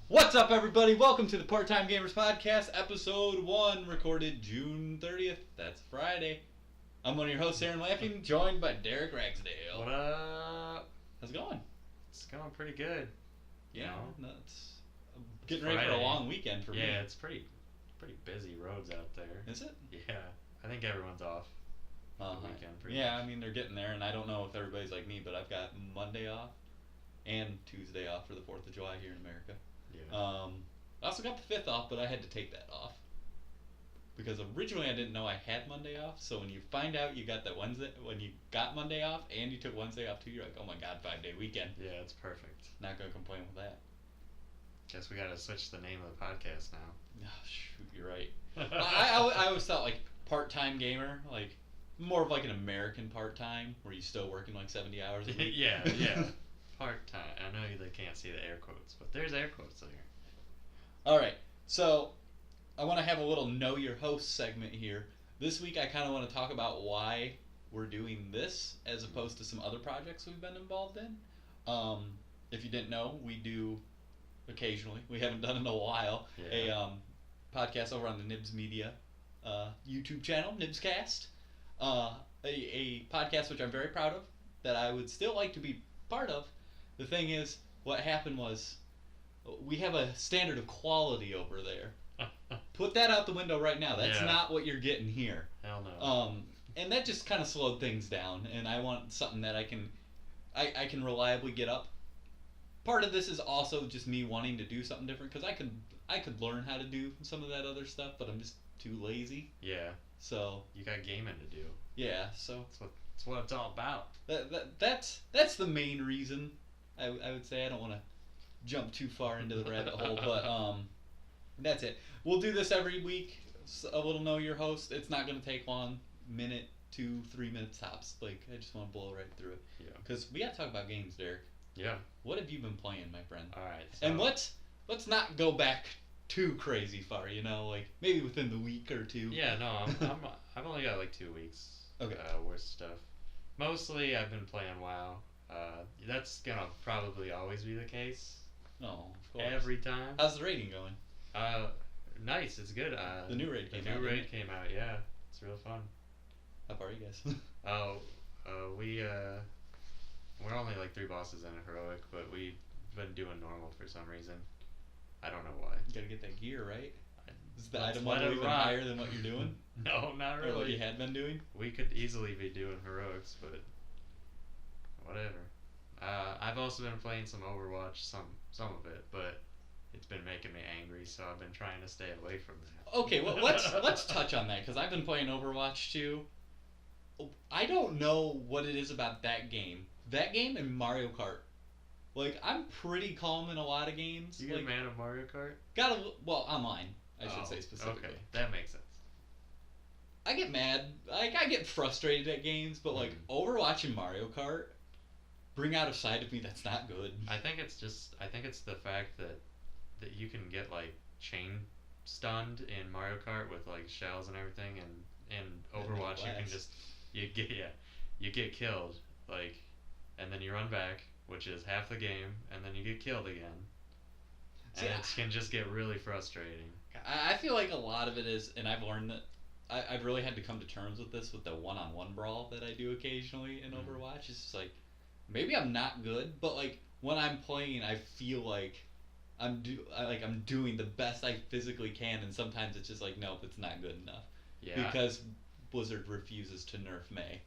What's up, everybody? Welcome to the Part-Time Gamers Podcast, Episode 1, recorded June 30th. That's Friday. I'm one of your hosts, Aaron Laughing, joined by Derek Ragsdale. What up? How's it going? It's going pretty good. Yeah, it's getting ready for a long weekend for me. Yeah, it's pretty busy roads out there. Is it? Yeah, I think everyone's off the weekend. Yeah, I mean, they're getting there, and I don't know if everybody's like me, but I've got Monday off and Tuesday off for the 4th of July here in America. Yeah. I also got the 5th off, but I had to take that off. Because originally I didn't know I had Monday off, so when you find out you got that Wednesday, when you got Monday off and you took Wednesday off too, you're like, oh my god, 5-day weekend. Yeah, it's perfect. Not gonna complain with that. Guess we gotta switch the name of the podcast now. Oh, shoot, you're right. I always thought like part-time gamer, like more of like an American part-time, where you're still working like 70 hours a week. yeah. Part-time. I know they can't see the air quotes, but there's air quotes there. Alright, so I want to have a little Know Your Host segment here. This week I kind of want to talk about why we're doing this as opposed to some other projects we've been involved in. If you didn't know, we do occasionally, we haven't done in a while, a podcast over on the Nibs Media YouTube channel, Nibscast. A podcast which I'm very proud of, that I would still like to be part of. The thing is, what happened was, we have a standard of quality over there. Put that out the window right now. That's not what you're getting here. Hell no. And that just kind of slowed things down. And I want something that I can reliably get up. Part of this is also just me wanting to do something different, because I could learn how to do some of that other stuff, but I'm just too lazy. Yeah. So you got gaming to do. Yeah. So that's what it's all about. That's the main reason. I would say I don't want to jump too far into the rabbit hole, but that's it. We'll do this every week. A little Know Your Host. It's not going to take long. Minute, 2-3 minutes tops. Like, I just want to blow right through it. Yeah. Because we got to talk about games, Derek. Yeah. What have you been playing, my friend? All right. So. And let's not go back too crazy far. You know, like maybe within the week or two. Yeah. No, I've only got like 2 weeks. Okay. Worth of stuff. Mostly, I've been playing WoW. That's gonna probably always be the case. Oh, of course. Every time. How's the rating going? Nice. It's good. The new raid came out. The new raid came out. Yeah, it's real fun. How far are you guys? We're only like 3 bosses in a heroic, but we've been doing normal for some reason. I don't know why. You gotta get that gear, right? Is the Let's item level even higher than what you're doing? No, not really. Or what you had been doing? We could easily be doing heroics, but whatever. I've also been playing some Overwatch, some of it, but it's been making me angry, so I've been trying to stay away from that. Okay, well let's touch on that, because I've been playing Overwatch too. I don't know what it is about that game. That game and Mario Kart. Like, I'm pretty calm in a lot of games. You a man of Mario Kart? Well, online, I should say specifically. Okay, that makes sense. I get mad. Like, I get frustrated at games, but like Overwatch and Mario Kart bring out a side of me that's not good. I think it's the fact that you can get like chain stunned in Mario Kart with like shells and everything, and in Overwatch you can just you get killed, like, and then you run back, which is half the game, and then you get killed again. And it can just get really frustrating. I feel like a lot of it is, and I've learned that I've really had to come to terms with this with the one-on-one brawl that I do occasionally in Overwatch. It's just like, maybe I'm not good, but like when I'm playing, I feel like I'm doing the best I physically can, and sometimes it's just like, nope, it's not good enough. Yeah. Because Blizzard refuses to nerf Mei.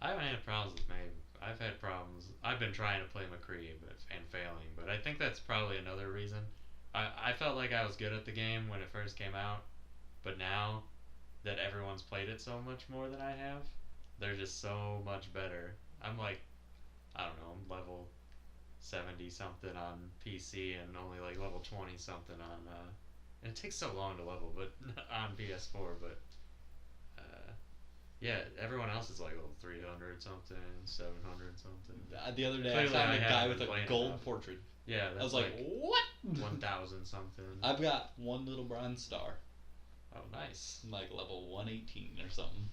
I haven't had problems with Mei. I've had problems. I've been trying to play McCree and failing, but I think that's probably another reason. I felt like I was good at the game when it first came out, but now that everyone's played it so much more than I have, they're just so much better. I'm like, I don't know, I'm level 70 something on PC and only like level 20 something on and it takes so long to level but on PS4, but yeah, everyone else is like level 300 something, 700 something. The other day Clearly I found a guy with a gold portrait. Yeah, that's I was like, what? 1,000 something. I've got one little bronze star. Oh, nice. I'm like level 118 or something.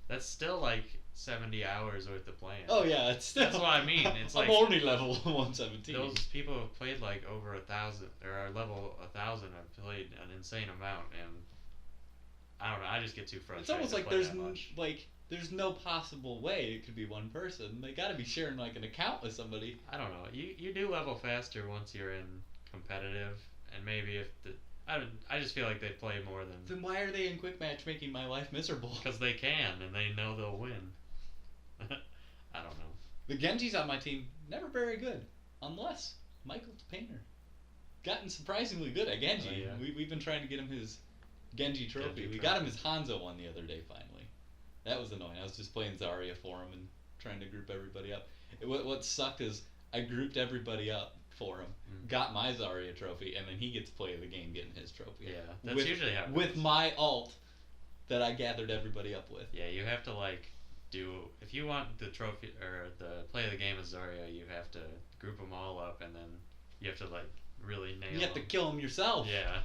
That's still like 70 hours worth of playing. Oh yeah, it's still. That's what I mean. It's like I'm only level 117. those people who have played like over 1,000 or are level 1,000 have played an insane amount, and I don't know. I just get too frustrated. It's almost to like play that much. there's no possible way it could be one person. They got to be sharing like an account with somebody. I don't know. You do level faster once you're in competitive, and maybe if the I just feel like they play more than Then why are they in quick match making my life miserable? because they can and they know they'll win. I don't know. The Genji's on my team never very good, unless Michael Painter gotten surprisingly good at Genji. Oh, yeah. We've been trying to get him his Genji trophy. We got him his Hanzo one the other day finally. That was annoying. I was just playing Zarya for him and trying to group everybody up. What sucked is I grouped everybody up for him, got my Zarya trophy, and then he gets to play the game getting his trophy. Yeah, that's usually how it with goes. my ult that I gathered everybody up with. Yeah, you have to like do if you want the trophy or the play of the game as Zarya, you have to group them all up, and then you have to like really nail. You have to them. kill him yourself. Yeah.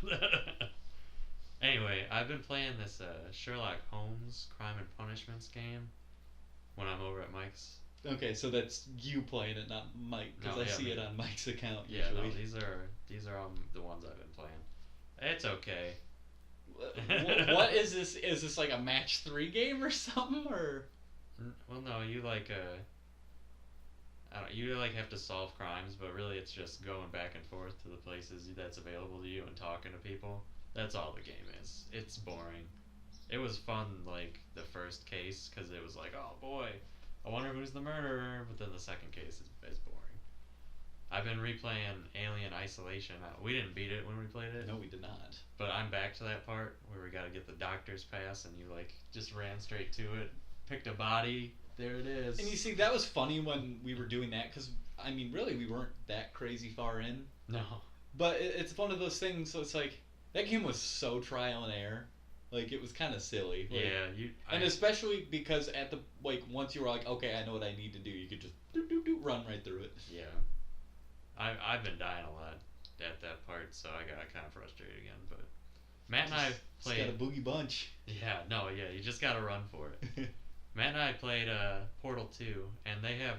Anyway, I've been playing this Sherlock Holmes Crime and Punishments game when I'm over at Mike's. Okay, so that's you playing it, not Mike, because No, I yeah, see me. it on Mike's account Yeah, usually. no, these are all the ones I've been playing. It's okay. What is this? Is this like a match 3 game or something, or? Well, no, you like I don't. You like have to solve crimes, but really it's just going back and forth to the places that's available to you and talking to people. That's all the game is. It's boring. It was fun like the first case because it was like, oh boy, I wonder who's the murderer. But then the second case is boring. I've been replaying Alien Isolation. We didn't beat it when we played it. No, we did not. But I'm back to that part where we got to get the doctor's pass, and you like just ran straight to it, picked a body. There it is. And you see, that was funny when we were doing that, because, I mean, really, we weren't that crazy far in. No. But it's one of those things, so it's like, that game was so trial and error. Like, it was kind of silly. Like, Yeah, and especially because at the, like, once you were like, okay, I know what I need to do, you could just run right through it. Yeah. I've been dying a lot at that part, so I got kind of frustrated again. But Matt and I played. Just got a boogie bunch. Yeah, no, yeah, you just got to run for it. Matt and I played Portal 2, and they have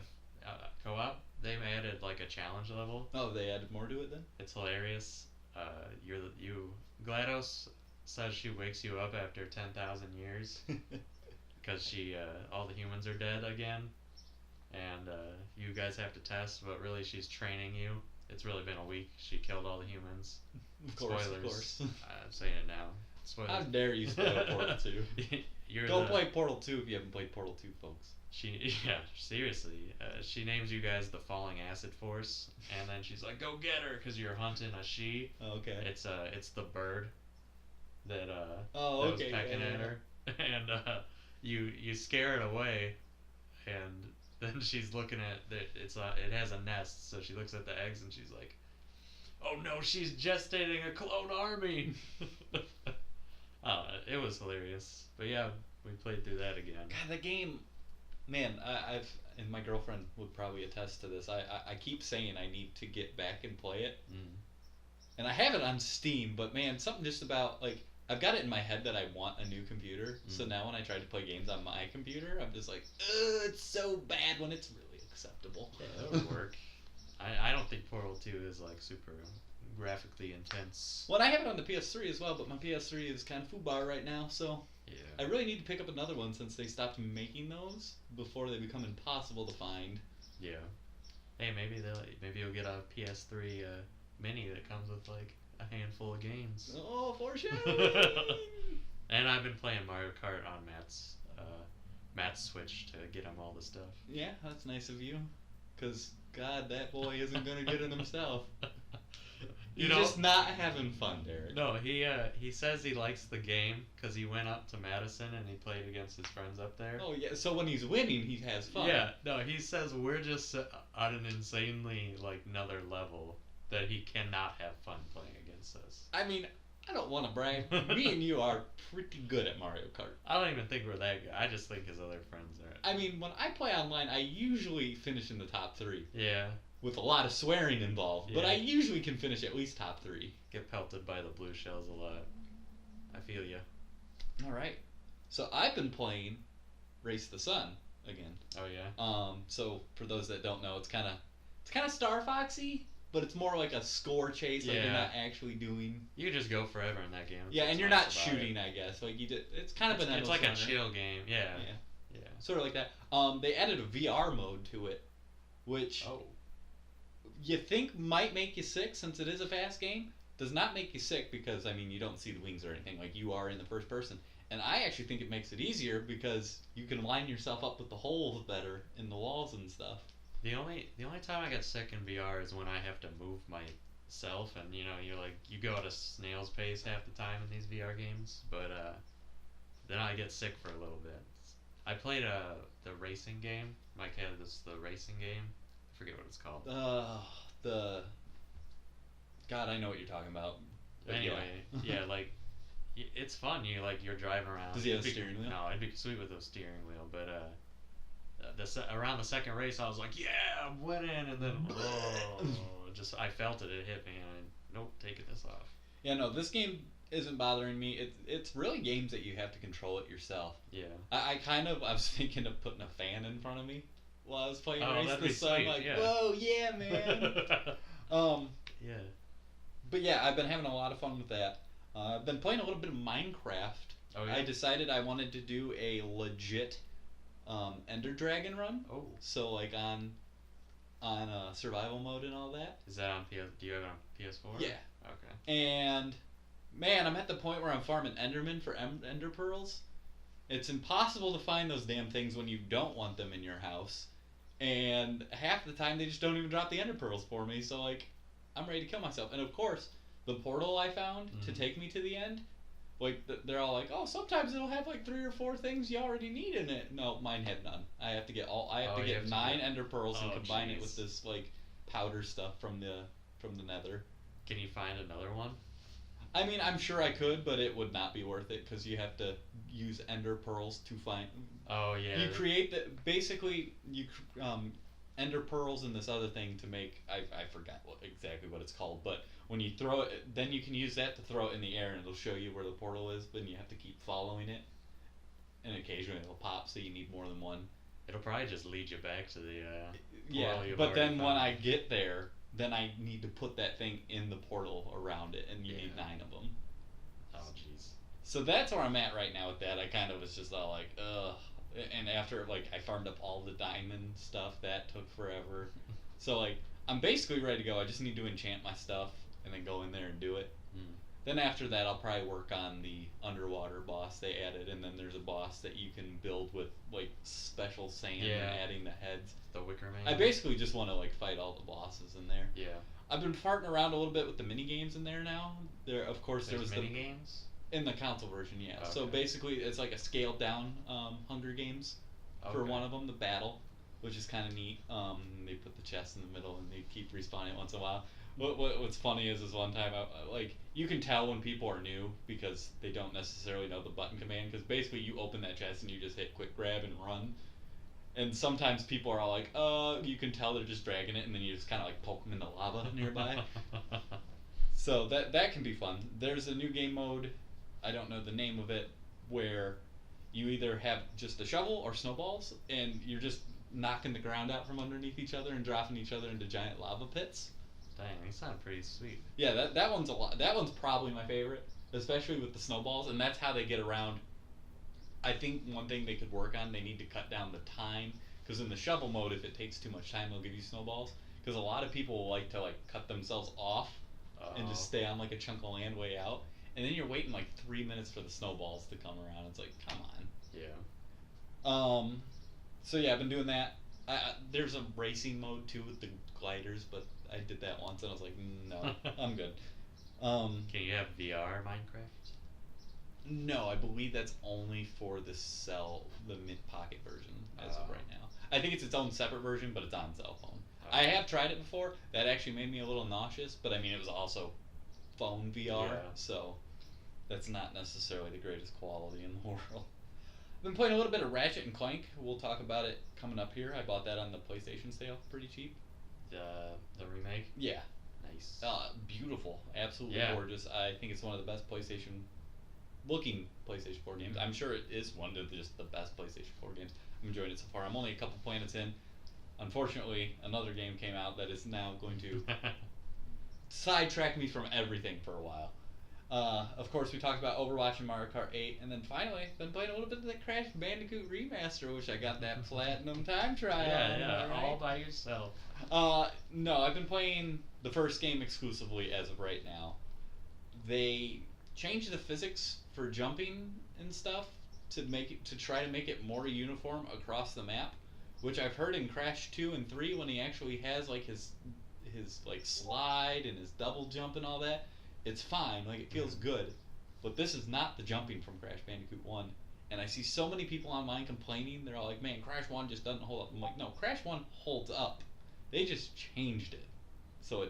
co-op. They've added like a challenge level. Oh, they added more to it then? It's hilarious. GLaDOS says she wakes you up after 10,000 years because all the humans are dead again, and you guys have to test, but really she's training you. It's really been a week. She killed all the humans. Of course, Spoilers. of course. I'm saying it now. Spoilers. How dare you spoil Portal 2? Don't play Portal 2 if you haven't played Portal 2, folks. Yeah, seriously. She names you guys the Falling Acid Force, and then she's like, "Go get her," because you're hunting a she. Oh, okay. It's the bird that Oh, that okay. was pecking at her, and you scare it away, and then she's looking at it has a nest, so she looks at the eggs and she's like, "Oh no, she's gestating a clone army." It was hilarious, but yeah, we played through that again. God, the game, man, I've and my girlfriend would probably attest to this. I keep saying I need to get back and play it, and I have it on Steam. But man, something just about like I've got it in my head that I want a new computer. So now when I try to play games on my computer, I'm just like, ugh, it's so bad when it's really acceptable. Yeah, that would work. I don't think Portal 2 is like super graphically intense. Well, I have it on the PS3 as well, but my PS3 is kind of foobar right now, so Yeah. I really need to pick up another one since they stopped making those before they become impossible to find. Yeah. Hey, maybe you'll get a PS3 mini that comes with like a handful of games. Oh, foreshadowing! And I've been playing Mario Kart on Matt's Switch to get him all the stuff. Yeah, that's nice of you. Because, God, that boy isn't going to get it himself. He's just not having fun, Derek. No, he says he likes the game because he went up to Madison and he played against his friends up there. Oh, yeah, so when he's winning, he has fun. Yeah, no, he says we're just on an insanely, like, another level that he cannot have fun playing against us. I mean, I don't want to brag. Me and you are pretty good at Mario Kart. I don't even think we're that good. I just think his other friends are. I mean, when I play online, I usually finish in the top 3. Yeah. With a lot of swearing involved, but Yeah. I usually can finish at least top 3. Get pelted by the blue shells a lot. I feel ya. All right. So I've been playing Race the Sun again. Oh yeah. So for those that don't know, it's kind of Star Foxy, but it's more like a score chase. Like you're Yeah. not actually doing. You can just go forever in that game. That's Yeah, what's and you're nice not about shooting. it. I guess like you did. It's kind of an. It's like endless a runner. chill game. Yeah. Yeah. Yeah. Sort of like that. They added a VR mode to it, which Oh. you think might make you sick since it is a fast game. Does not make you sick because I mean you don't see the wings or anything like you are in the first person. And I actually think it makes it easier because you can line yourself up with the holes better in the walls and stuff. The only time I get sick in VR is when I have to move myself, and you go at a snail's pace half the time in these VR games, but then I get sick for a little bit. I played the racing game. Mike had the racing game. I forget what it's called. The God, I know what you're talking about. But Anyway, yeah, like it's fun. You're driving around. Does he have a It'd be- steering wheel? No, it'd be sweet with a steering wheel, but around the second race, I was like, yeah, I'm winning, and then just I felt it. It hit me, and nope, taking this off. Yeah, no, this game isn't bothering me. It's really games that you have to control it yourself. Yeah. I was thinking of putting a fan in front of me while I was playing Oh, Race that'd the be Sun. sweet, Like, yeah. whoa, yeah, man. Yeah. But yeah, I've been having a lot of fun with that. I've been playing a little bit of Minecraft. Oh yeah. I decided I wanted to do a legit Ender Dragon run. Oh. So like on survival mode and all that. Is that on PS? Do you have it on PS4? Yeah. Okay. And man, I'm at the point where I'm farming Enderman for Ender Pearls. It's impossible to find those damn things when you don't want them in your house. And half the time they just don't even drop the Ender Pearls for me. So like, I'm ready to kill myself. And of course, the portal I found to take me to the end, like they're all like, oh, sometimes it'll have like 3 or 4 things you already need in it. No, mine had none. I have to get You have to 9 get- Ender Pearls and Oh, combine it jeez. with this like powder stuff from the Nether. Can you find another one? I mean, I'm sure I could, but it would not be worth it because you have to use Ender Pearls to find. Oh yeah. You create basically Ender Pearls and this other thing to make. I forgot exactly what it's called, but when you throw it, then you can use that to throw it in the air and it'll show you where the portal is. But you have to keep following it, and occasionally it'll pop, so you need more than one. It'll probably just lead you back to the. Yeah, portal you've but then already when found. I get there, then I need to put that thing in the portal around it, and you need Yeah. 9 of them. Oh jeez. So that's where I'm at right now with that. I kind of was just all like, ugh. And after, like, I farmed up all the diamond stuff, that took forever. So, like, I'm basically ready to go. I just need to enchant my stuff and then go in there and do it. Then after that, I'll probably work on the underwater boss they added. And then there's a boss that you can build with, like, special sand Yeah. and adding the heads. The Wicker Man. I basically just want to, like, fight all the bosses in there. Yeah. I've been farting around a little bit with the mini games in there now. There, of course, there There's was mini the games. in the console version, yeah. So Okay. basically, it's like a scaled down Hunger Games for Okay. one of them, the battle, which is kind of neat. They put the chest in the middle and they keep respawning it once in a while. What's funny is one time, like, you can tell when people are new because they don't necessarily know the button command. Because basically, you open that chest and you just hit quick grab and run. And sometimes people are all like, you can tell they're just dragging it, and then you just kind of like poke them in the lava nearby. So that can be fun. There's a new game mode, I don't know the name of it, where you either have just a shovel or snowballs, and you're just knocking the ground out from underneath each other and dropping each other into giant lava pits. Dang, these sound pretty sweet. Yeah, that one's a lot. That one's probably my favorite, especially with the snowballs, and that's how they get around. I think one thing they could work on, they need to cut down the time, because in the shovel mode, if it takes too much time, they'll give you snowballs. Because a lot of people like to like cut themselves off and just stay on like a chunk of land way out, and then you're waiting like 3 minutes for the snowballs to come around. It's like, come on. Yeah. So yeah, I've been doing that. There's a racing mode too with the gliders, but I did that once and I was like, no, I'm good. Can you have VR Minecraft? No, I believe that's only for the mid pocket version as of right now. I think it's its own separate version, but it's on cell phone. I have tried it before. That actually made me a little nauseous, but I mean, it was also phone VR, Yeah. so that's not necessarily the greatest quality in the world. I've been playing a little bit of Ratchet and Clank. We'll talk about it coming up here. I bought that on the PlayStation sale, pretty cheap. The remake. Yeah. Nice. Beautiful, absolutely Yeah. gorgeous. I think it's one of the best PlayStation looking PlayStation 4 games. I'm sure it is one of just the best PlayStation 4 games. I'm enjoying it so far. I'm only a couple planets in. Unfortunately, another game came out that is now going to sidetrack me from everything for a while. Of course, we talked about Overwatch and Mario Kart 8, and then finally, been playing a little bit of the Crash Bandicoot Remaster, which I got that platinum time trial. Yeah, right? all by yourself. No, I've been playing the first game exclusively as of right now. They changed the physics for jumping and stuff to try to make it more uniform across the map, which I've heard in Crash 2 and 3 when he actually has like his like slide and his double jump and all that. It's fine, like it feels good, but this is not the jumping from Crash Bandicoot 1. And I see so many people online complaining. They're all like, "Man, Crash 1 just doesn't hold up." I'm like, "No, Crash 1 holds up. They just changed it, so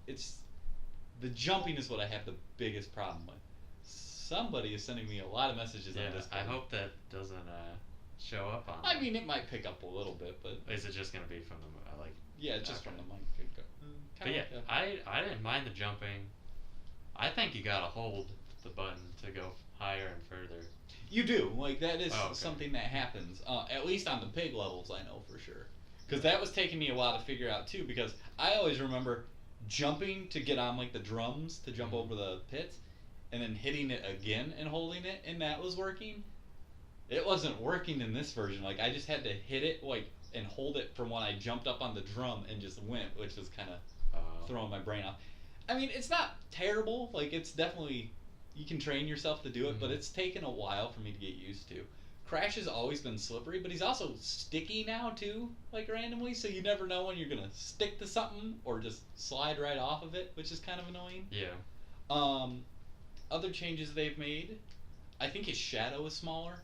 it's the jumping is what I have the biggest problem with." Somebody is sending me a lot of messages on this. I hope that doesn't show up on. I mean, it might pick up a little bit, but is it just gonna be from the like? Yeah, it's just from the mic. But yeah, I didn't mind the jumping. I think you gotta hold the button to go higher and further. You do, like that is okay. something that happens. At least on the pig levels, I know for sure. Because that was taking me a while to figure out too. Because I always remember jumping to get on like the drums to jump over the pits, and then hitting it again and holding it, and that was working. It wasn't working in this version. Like I just had to hit it like and hold it from when I jumped up on the drum and just went, which was kind of throwing my brain off. I mean, it's not terrible. Like it's definitely you can train yourself to do it, but it's taken a while for me to get used to. Crash has always been slippery, but he's also sticky now too, like randomly. So you never know when you're gonna stick to something or just slide right off of it, which is kind of annoying. Yeah. Other changes they've made, I think his shadow is smaller.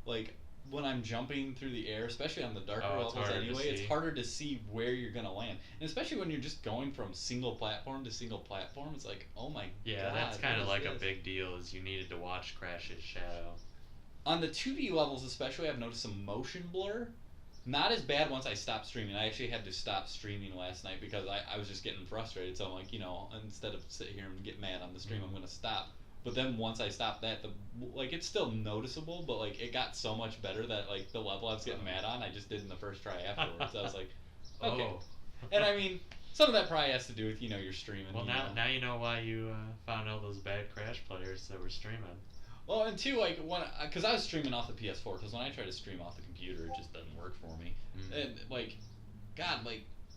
Like when I'm jumping through the air, especially on the darker levels anyway, it's harder to see where you're gonna land. And especially when you're just going from single platform to single platform, it's like, oh my god. Yeah, that's kind of like a big deal. Is you needed to watch Crash's shadow. On the 2D levels especially, I've noticed some motion blur. Not as bad once I stopped streaming. I actually had to stop streaming last night because I was just getting frustrated. So I'm like, instead of sit here and get mad on the stream, I'm gonna stop. But then once I stopped that, it's still noticeable, but like it got so much better that like the level I was getting mad on, I just did in the first try afterwards. I was like, okay. Oh. And I mean, some of that probably has to do with your streaming. Well, now you know why you found all those bad Crash players that were streaming. Well, and two, because I was streaming off the PS4, because when I try to stream off the computer, it just doesn't work for me. And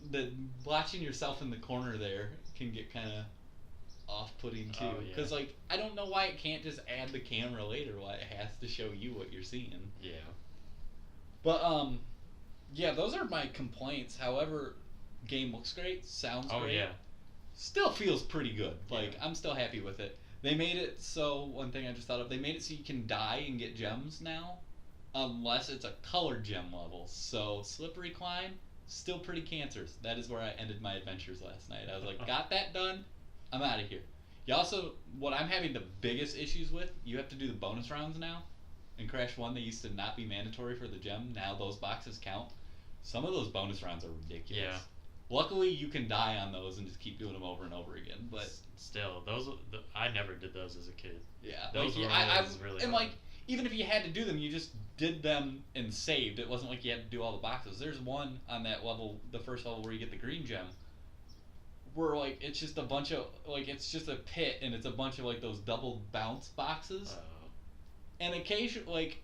the watching yourself in the corner there can get kind of off-putting too, because I don't know why it can't just add the camera later, why it has to show you what you're seeing. Yeah. But yeah, those are my complaints. However, game looks great, sounds great. Oh yeah. Still feels pretty good. I'm still happy with it. They made it so, one thing I just thought of, they made it so you can die and get gems now, unless it's a colored gem level. So Slippery Climb, still pretty cancerous. That is where I ended my adventures last night. I was like, got that done, I'm out of here. You also, what I'm having the biggest issues with, you have to do the bonus rounds now. In Crash 1, they used to not be mandatory for the gem. Now those boxes count. Some of those bonus rounds are ridiculous. Yeah. Luckily, you can die on those and just keep doing them over and over again. But still, I never did those as a kid. Yeah, those were always really and hard. Even if you had to do them, you just did them and saved. It wasn't like you had to do all the boxes. There's one on that level, the first level where you get the green gem, where it's just a bunch of it's just a pit and it's a bunch of those double bounce boxes. And occasionally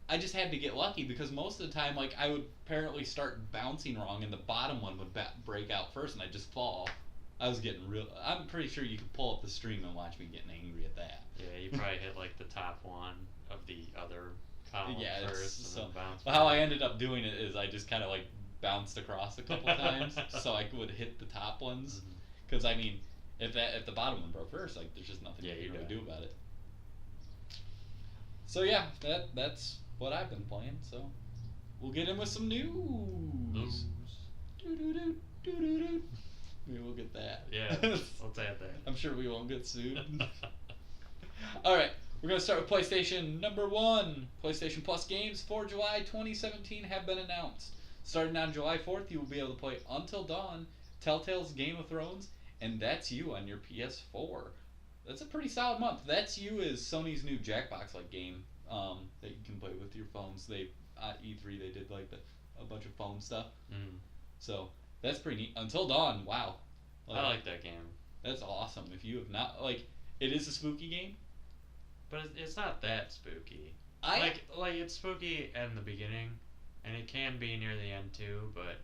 I just had to get lucky because most of the time I would apparently start bouncing wrong and the bottom one would break out first and I'd just fall. I was getting I'm pretty sure you could pull up the stream and watch me getting angry at that. Yeah, you probably hit the top one of the other column first and then bounce. Well, how I ended up doing it is I just kind of bounced across a couple times so I would hit the top ones. Because I mean, if the bottom one broke first, there's just nothing you can really do about it. So yeah, that's what I've been playing. So we'll get in with some news. Maybe we'll get that. Yeah, let's add that. I'm sure we won't get sued. Alright, we're going to start with PlayStation number 1. PlayStation Plus games for July 2017 have been announced. Starting on July 4th, you will be able to play Until Dawn, Telltale's Game of Thrones, and That's You on your PS4. That's a pretty solid month. That's You is Sony's new Jackbox like game that you can play with your phones. They at E3 they did like a bunch of phone stuff. Mm. So that's pretty neat. Until Dawn, wow. I like that game. That's awesome. If you have not it is a spooky game, But it's not that spooky. I Like it's spooky in the beginning, and it can be near the end too. But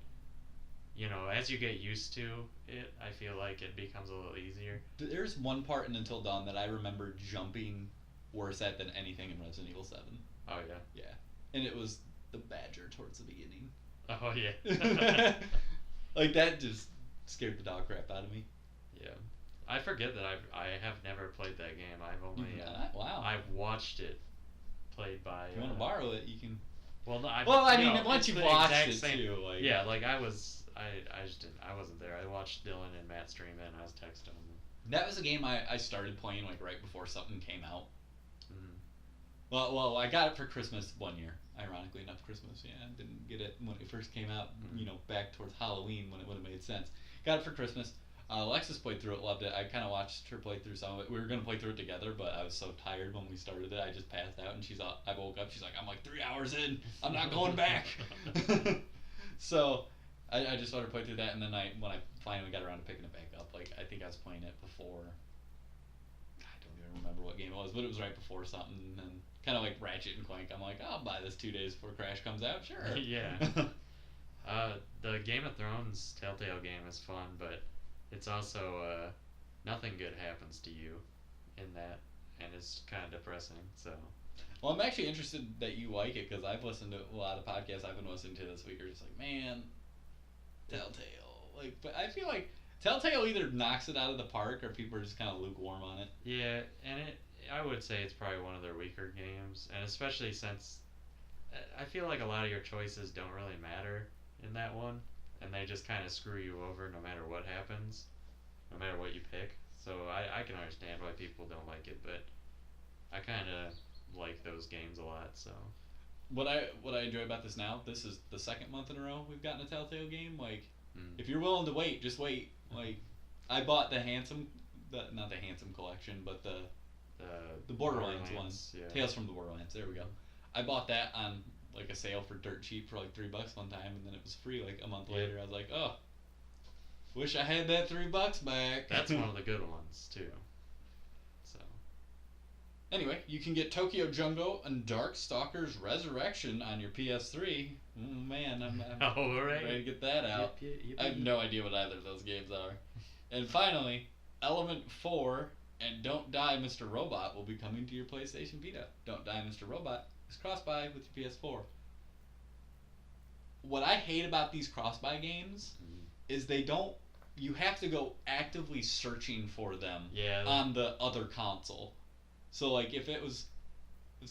you know, as you get used to it, I feel like it becomes a little easier. there's one part in Until Dawn that I remember jumping worse at than anything in Resident Evil 7. Oh yeah. Yeah, and it was the badger towards the beginning. Oh yeah. Like that just scared the dog crap out of me. Yeah. I forget that I have never played that game. I've only Wow. I've watched it played by. If you want to borrow it, you can. Well, no, I mean, once it's you've the watched exact it same- too, like Yeah, like I just didn't. I wasn't there. I watched Dylan and Matt stream it, and I was texting them. that was a game I started playing like right before something came out. Mm. Well, I got it for Christmas one year. Ironically enough, Christmas. Yeah, I didn't get it when it first came out. You know, back towards Halloween when it would have made sense. Got it for Christmas. Alexis played through it, loved it. I kind of watched her play through some of it. We were gonna play through it together, but I was so tired when we started it, I just passed out. And I woke up. She's like, I'm like 3 hours in. I'm not going back. So, I just let her play through that, and then when I finally got around to picking it back up, like I think I was playing it before. I don't even remember what game it was, but it was right before something, and kind of like Ratchet and Clank. I'm like, I'll buy this 2 days before Crash comes out. Sure. Yeah. The Game of Thrones Telltale game is fun, but it's also nothing good happens to you in that, and it's kind of depressing. So. Well, I'm actually interested that you like it because I've listened to a lot of podcasts I've been listening to this week. Are just like, man, Telltale. Like, but I feel like Telltale either knocks it out of the park or people are just kind of lukewarm on it. Yeah, and I would say it's probably one of their weaker games, and especially since I feel like a lot of your choices don't really matter in that one, and they just kind of screw you over no matter what happens, no matter what you pick. So I can understand why people don't like it, but I kind of like those games a lot. So What I enjoy about this now, this is the second month in a row we've gotten a Telltale game. Like, if you're willing to wait, just wait. Like, I bought not the Handsome collection, but the Borderlands one. Yeah. Tales from the Borderlands. There we go. I bought that on like a sale for dirt cheap for like $3 one time, and then it was free like a month later. I was like, oh, wish I had that $3 back. That's one of the good ones too. So anyway, you can get Tokyo Jungle and Darkstalkers Resurrection on your PS3. Man, I'm right. ready to get that out. Yep. I have no idea what either of those games are. And finally, Element 4 and Don't Die Mr. Robot will be coming to your PlayStation Vita. Don't Die Mr. Robot is cross-buy with your PS4. What I hate about these cross-buy games is you have to go actively searching for them on the other console. So like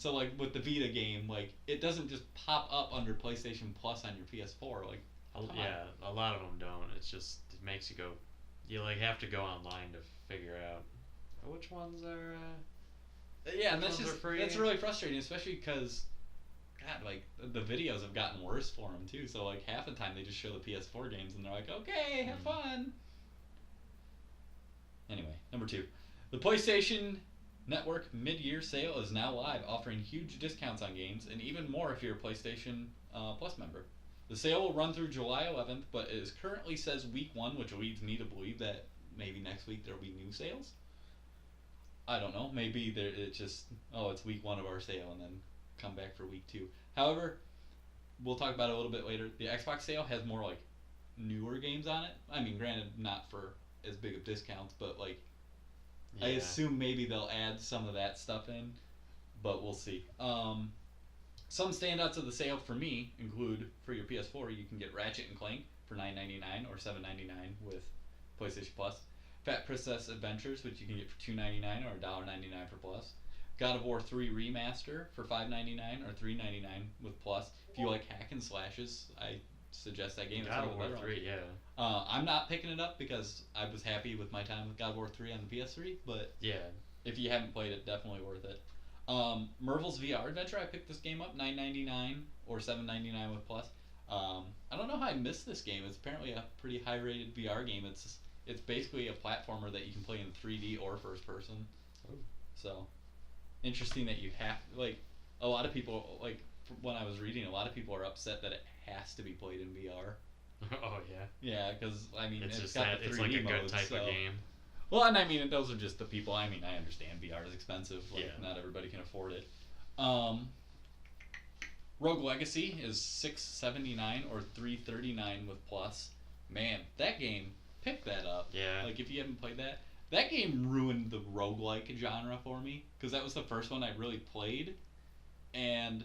like with the Vita game, like it doesn't just pop up under PlayStation Plus on your PS4. Like a lot of them don't. It's just it makes you go. You like have to go online to figure out which ones are. Yeah, and which ones are free. that's really frustrating, especially because, God, like the videos have gotten worse for them too. So like half the time they just show the PS4 games and they're like, okay, have fun. Anyway, number 2, the PlayStation Network mid-year sale is now live, offering huge discounts on games and even more if you're a PlayStation Plus member. The sale will run through July 11th, but it currently says week 1, which leads me to believe that maybe next week there will be new sales. I don't know. Maybe it's just, it's week 1 of our sale and then come back for week 2. However, we'll talk about it a little bit later. The Xbox sale has more like newer games on it. I mean, granted, not for as big of discounts, but like I assume maybe they'll add some of that stuff in, but we'll see. Some standouts of the sale for me include, for your PS4, you can get Ratchet and Clank for $9.99 or $7.99 with PlayStation Plus. Fat Princess Adventures, which you can get for $2.99 or $1.99 for Plus. God of War 3 Remaster for $5.99 or $3.99 with Plus. If you like hack and slashes, I suggest that game. God of War 3, yeah. I'm not picking it up because I was happy with my time with God of War 3 on the PS3, but if you haven't played it, definitely worth it. Merville's VR Adventure, I picked this game up, $9.99 or $7.99 with Plus. I don't know how I missed this game. It's apparently a pretty high-rated VR game. it's basically a platformer that you can play in 3D or first person. Oh. So interesting that you have like a lot of people like when I was reading, a lot of people are upset that it has to be played in VR. Oh yeah. Yeah, because I mean It's it's just got that the 3D it's like a mode, good type so. of game. Well, and I mean those are just the people. I mean I understand VR is expensive. Like Yeah. not everybody can afford it. Rogue Legacy is $6.79 or $3.39 with Plus. Man, that game, pick that up. Yeah. Like if you haven't played that, that game ruined the roguelike genre for me because that was the first one I really played, and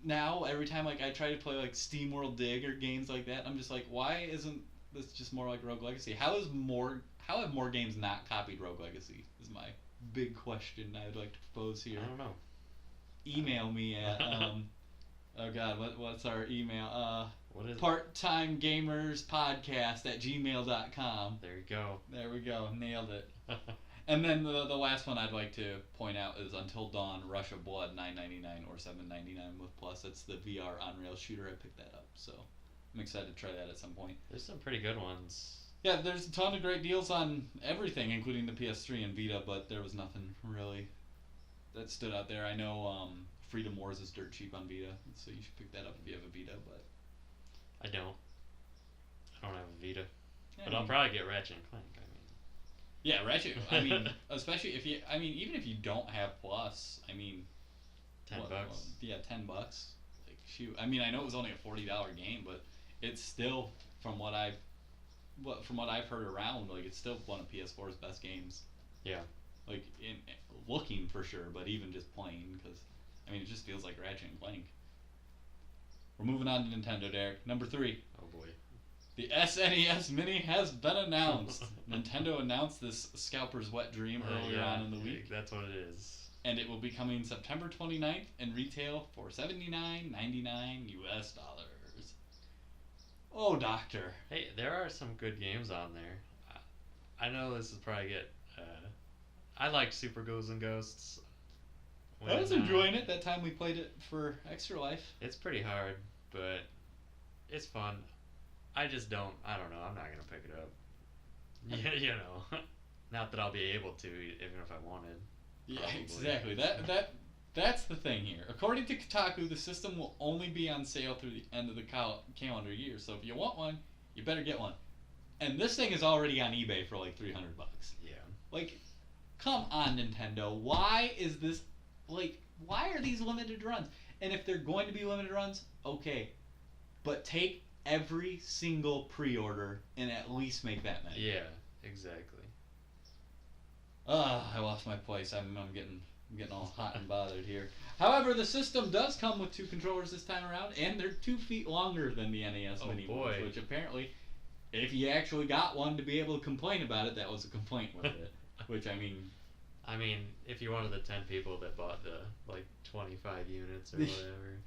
now every time like I try to play like SteamWorld Dig or games like that, I'm just like, why isn't this just more like Rogue Legacy? How have more games not copied Rogue Legacy? Is my big question I would like to propose here. I don't know. Email me at oh god, what's our email? What is parttimegamerspodcast@gmail.com. There you go. There we go, nailed it. And then the last one I'd like to point out is Until Dawn Rush of Blood, $9.99 or $7.99 with Plus. It's the VR on rail shooter. I picked that up, so I'm excited to try that at some point. There's some pretty good ones. Yeah, there's a ton of great deals on everything, including the PS3 and Vita, but there was nothing really that stood out there. I know Freedom Wars is dirt cheap on Vita, so you should pick that up if you have a Vita. But I don't have a Vita, yeah, but I'll probably get Ratchet and Clank. I mean, yeah, Ratchet. I mean, especially if you. I mean, even if you don't have Plus, I mean, $10. Yeah, $10. Like shoot. I mean, I know it was only a $40 game, but it's still from what I've heard around, like it's still one of PS4's best games. Yeah. Like in looking for sure, but even just playing, because I mean it just feels like Ratchet and Clank. We're moving on to Nintendo, Derek. Number 3. Oh boy. The SNES Mini has been announced. Nintendo announced this scalper's wet dream earlier on in the week. That's what it is. And it will be coming September 29th and retail for $79.99 US dollars. Oh, doctor. Hey, there are some good games on there. I know this is probably get. I like Super Ghouls and Ghosts. I was enjoying it that time we played it for Extra Life. It's pretty hard, but it's fun. I just don't. I don't know. I'm not gonna pick it up. Yeah, you know, not that I'll be able to, even if I wanted. Yeah, Probably. exactly. That's the thing here. According to Kotaku, the system will only be on sale through the end of the calendar year. So if you want one, you better get one. And this thing is already on eBay for like $300. Yeah. Like, come on, Nintendo. Why is this like? Why are these limited runs? And if they're going to be limited runs, okay, but take every single pre-order and at least make that many. Yeah. Exactly. I lost my place. I'm getting all hot and bothered here. However, the system does come with 2 controllers this time around, and they're 2 feet longer than the NES Mini ones, which apparently, if you actually got one to be able to complain about it, that was a complaint with it. Which I mean, if you're one of the 10 people that bought the 25 units or whatever.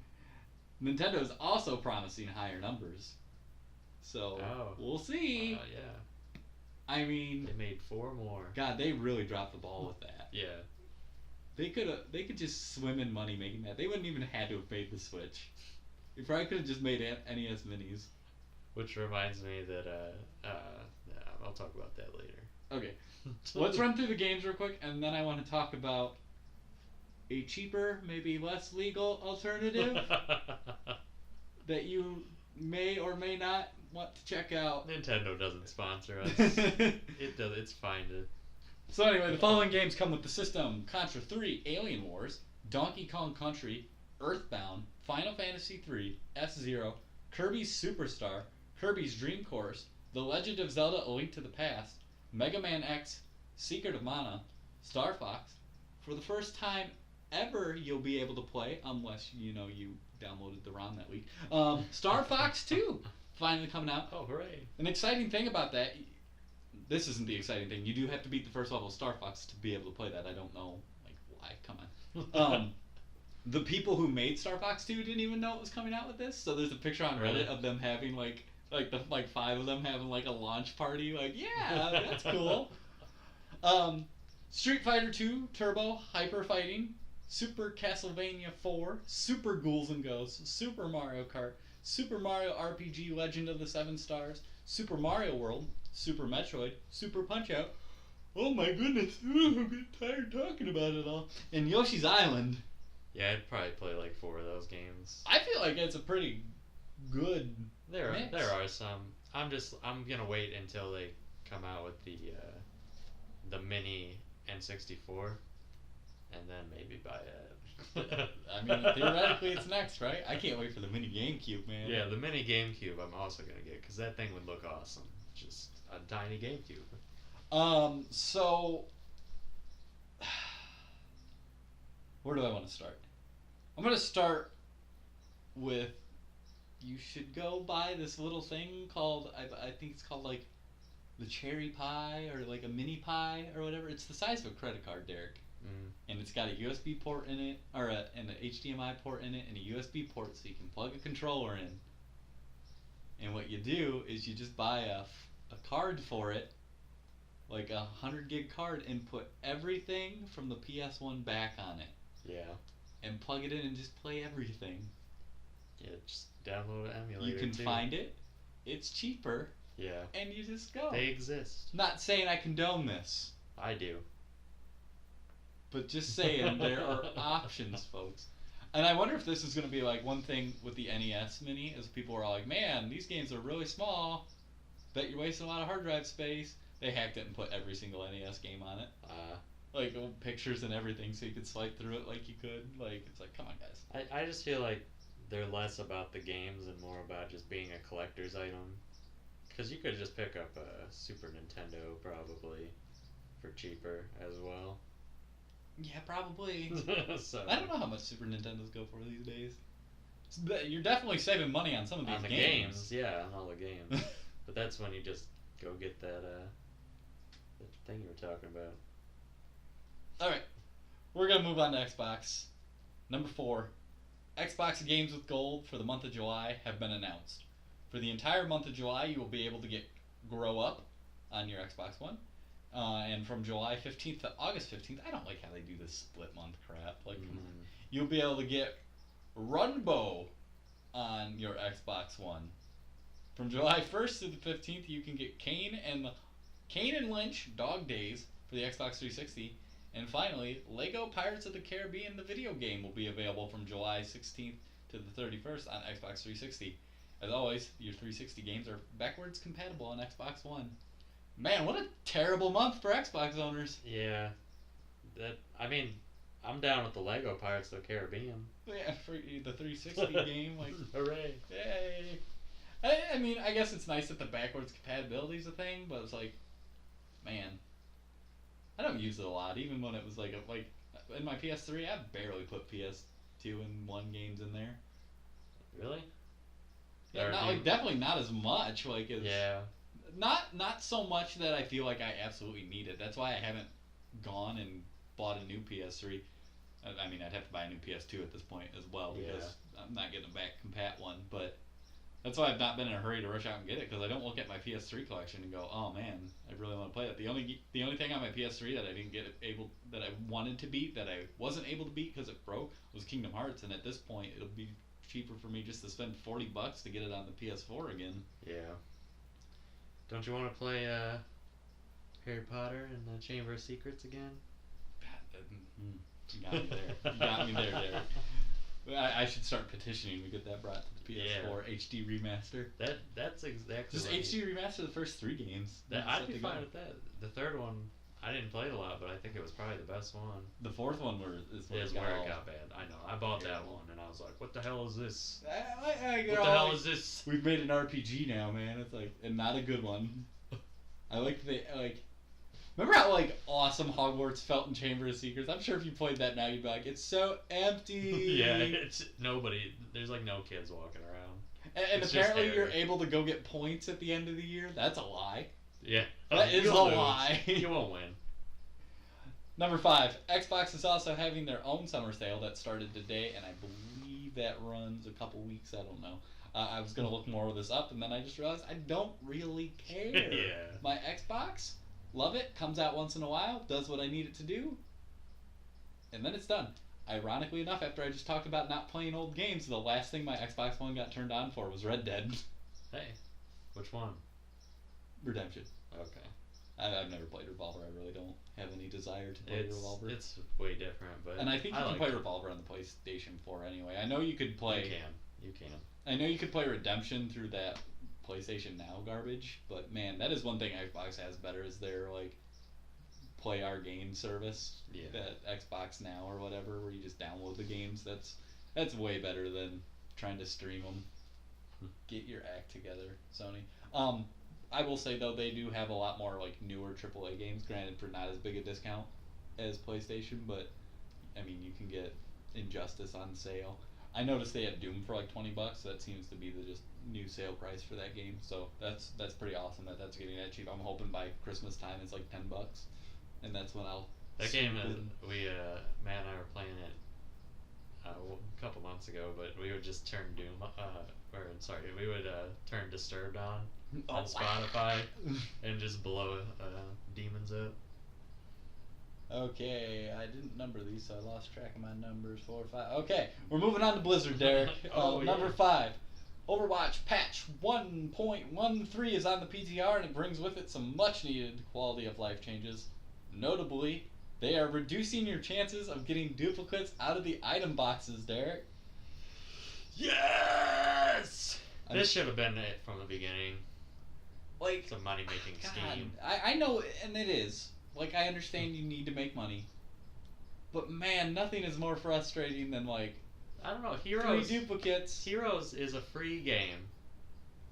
Nintendo is also promising higher numbers, so we'll see. Yeah. I mean, they made 4 more. God, they really dropped the ball with that. Yeah. They could just swim in money making that. They wouldn't even have to have made the Switch. They probably could have just made NES Minis. Which reminds me that I'll talk about that later. Okay, let's run through the games real quick, and then I want to talk about a cheaper, maybe less legal alternative that you may or may not want to check out. Nintendo doesn't sponsor us. It does. It's fine to. So anyway, the following games come with the system: Contra 3, Alien Wars, Donkey Kong Country, Earthbound, Final Fantasy 3, F-Zero, Kirby's Superstar, Kirby's Dream Course, The Legend of Zelda: A Link to the Past, Mega Man X, Secret of Mana, Star Fox. For the first time ever, you'll be able to play, unless you downloaded the ROM that week. Star Fox 2 finally coming out. Oh, hooray! An exciting thing about that. This isn't the exciting thing. You do have to beat the first level of Star Fox to be able to play that. I don't know, why. Come on. The people who made Star Fox 2 didn't even know it was coming out with this. So there's a picture on Reddit of them having the 5 of them having a launch party. Yeah, that's cool. Street Fighter 2 Turbo Hyper Fighting, Super Castlevania 4, Super Ghouls and Ghosts, Super Mario Kart, Super Mario RPG Legend of the Seven Stars, Super Mario World, Super Metroid, Super Punch Out. Oh my goodness, I'm getting tired talking about it all. And Yoshi's Island. Yeah, I'd probably play like 4 of those games. I feel like it's a pretty good mix. There are some. I'm gonna wait until they come out with the mini N64, and then maybe buy it. I mean, theoretically, it's next, right? I can't wait for the mini GameCube, man. Yeah, the mini GameCube I'm also gonna get because that thing would look awesome. Just a tiny GameCube. So where do I want to start? I'm gonna start with you should go buy this little thing called I think it's called like the cherry pie or like a mini pie or whatever. It's the size of a credit card, Derek. And it's got a USB port in it, or and an HDMI port in it, and a USB port so you can plug a controller in. And what you do is you just buy a card for it, like a 100 gig card, and put everything from the PS1 back on it. Yeah. And plug it in and just play everything. Yeah, just download an emulator. You can too. find it. It's cheaper. Yeah. And you just go. They exist. Not saying I condone this. I do. But just saying there are options, folks. And I wonder if this is going to be like one thing with the NES Mini, is people are all like, man, these games are really small. Bet you're wasting a lot of hard drive space. They hacked it and put every single NES game on it. Like old pictures and everything, so you could swipe through it like you could. Like, it's like, come on, guys. I just feel like they're less about the games and more about just being a collector's item. Because you could just pick up a Super Nintendo probably for cheaper as well. Yeah, probably. So, I don't know how much Super Nintendos go for these days. You're definitely saving money on some of these on the games. Yeah, on all the games. But that's when you just go get that thing you were talking about. Alright, we're going to move on to Xbox. Number 4, Xbox games with gold for the month of July have been announced. For the entire month of July, you will be able to get Grow Up on your Xbox One. And from July 15th to August 15th, I don't like how they do this split month crap. Like, you'll be able to get Runbow on your Xbox One. From July 1st to the 15th, you can get Kane and Lynch Dog Days for the Xbox 360. And finally, Lego Pirates of the Caribbean, the video game, will be available from July 16th to the 31st on Xbox 360. As always, your 360 games are backwards compatible on Xbox One. Man, what a terrible month for Xbox owners. Yeah. I'm down with the Lego Pirates of the Caribbean. Yeah, for the 360 game, like, hooray. Yay. I mean, I guess it's nice that the backwards compatibility is a thing, but it's like, man, I don't use it a lot. Even when it was like in my PS3, I barely put PS2 and 1 games in there. Really? Yeah, definitely not as much. Like, it's not so much that I feel like I absolutely need it. That's why I haven't gone and bought a new PS3. I mean, I'd have to buy a new PS2 at this point as well, because I'm not getting a back compat one. But that's why I've not been in a hurry to rush out and get it, because I don't look at my PS3 collection and go, oh man, I really want to play it. The only thing on my PS3 that I didn't that I wanted to beat, that I wasn't able to beat because it broke, was Kingdom Hearts. And at this point, it'll be cheaper for me just to spend $40 to get it on the PS4 again. Yeah. Don't you want to play Harry Potter and the Chamber of Secrets again? You got me there. You got me there, Derek. I should start petitioning to get that brought to the PS4 HD remaster. That's exactly. Just HD remaster the first 3 games. I'd be fine with that. The third one, I didn't play it a lot, but I think it was probably the best one. The 4th one is where it got bad. I know. I bought that one and I was like, "What the hell is this? What the hell is this?" We've made an RPG now, man. It's like, and not a good one. I like. Remember how like awesome Hogwarts felt in Chamber of Secrets? I'm sure if you played that now, you'd be like, it's so empty. Yeah, it's nobody. There's like no kids walking around. And apparently you're able to go get points at the end of the year. That's a lie. Yeah, that is a lie. You won't win. Number 5, Xbox is also having their own summer sale that started today, and I believe that runs a couple weeks. I don't know. I was gonna look more of this up, and then I just realized I don't really care. Yeah. My Xbox. Love it, comes out once in a while, does what I need it to do, and then it's done. Ironically enough, after I just talked about not playing old games, the last thing my Xbox One got turned on for was Red Dead. Hey, which one? Redemption. Okay. I've never played Revolver. I really don't have any desire to play Revolver. It's way different, but and I think you can like play it. Revolver on the PlayStation 4 anyway. I know you could play. You can. I know you could play Redemption through that PlayStation Now garbage, but man, that is one thing Xbox has better is their like play our game service. Yeah. That Xbox Now or whatever, where you just download the games. That's way better than trying to stream them. Get your act together, Sony. I will say though they do have a lot more like newer AAA games, granted for not as big a discount as PlayStation, but I mean you can get Injustice on sale. I noticed they had Doom for like $20. That seems to be the just new sale price for that game. So that's pretty awesome that that's getting that cheap. I'm hoping by Christmas time it's like $10, and that's when I'll. That game we Matt and I were playing it a couple months ago, but we would just turn Doom we would turn Disturbed on Spotify and just blow demons up. Okay, I didn't number these, so I lost track of my numbers. 4 or 5. Okay, we're moving on to Blizzard, Derek. Number 5. Overwatch patch 1.13 is on the PTR, and it brings with it some much-needed quality of life changes. Notably, they are reducing your chances of getting duplicates out of the item boxes, Derek. Yes! This should have been it from the beginning. Like, it's a money-making scheme. I know, and it is. Like, I understand you need to make money. But man, nothing is more frustrating than, like, I don't know, Heroes. 3 duplicates. Heroes is a free game.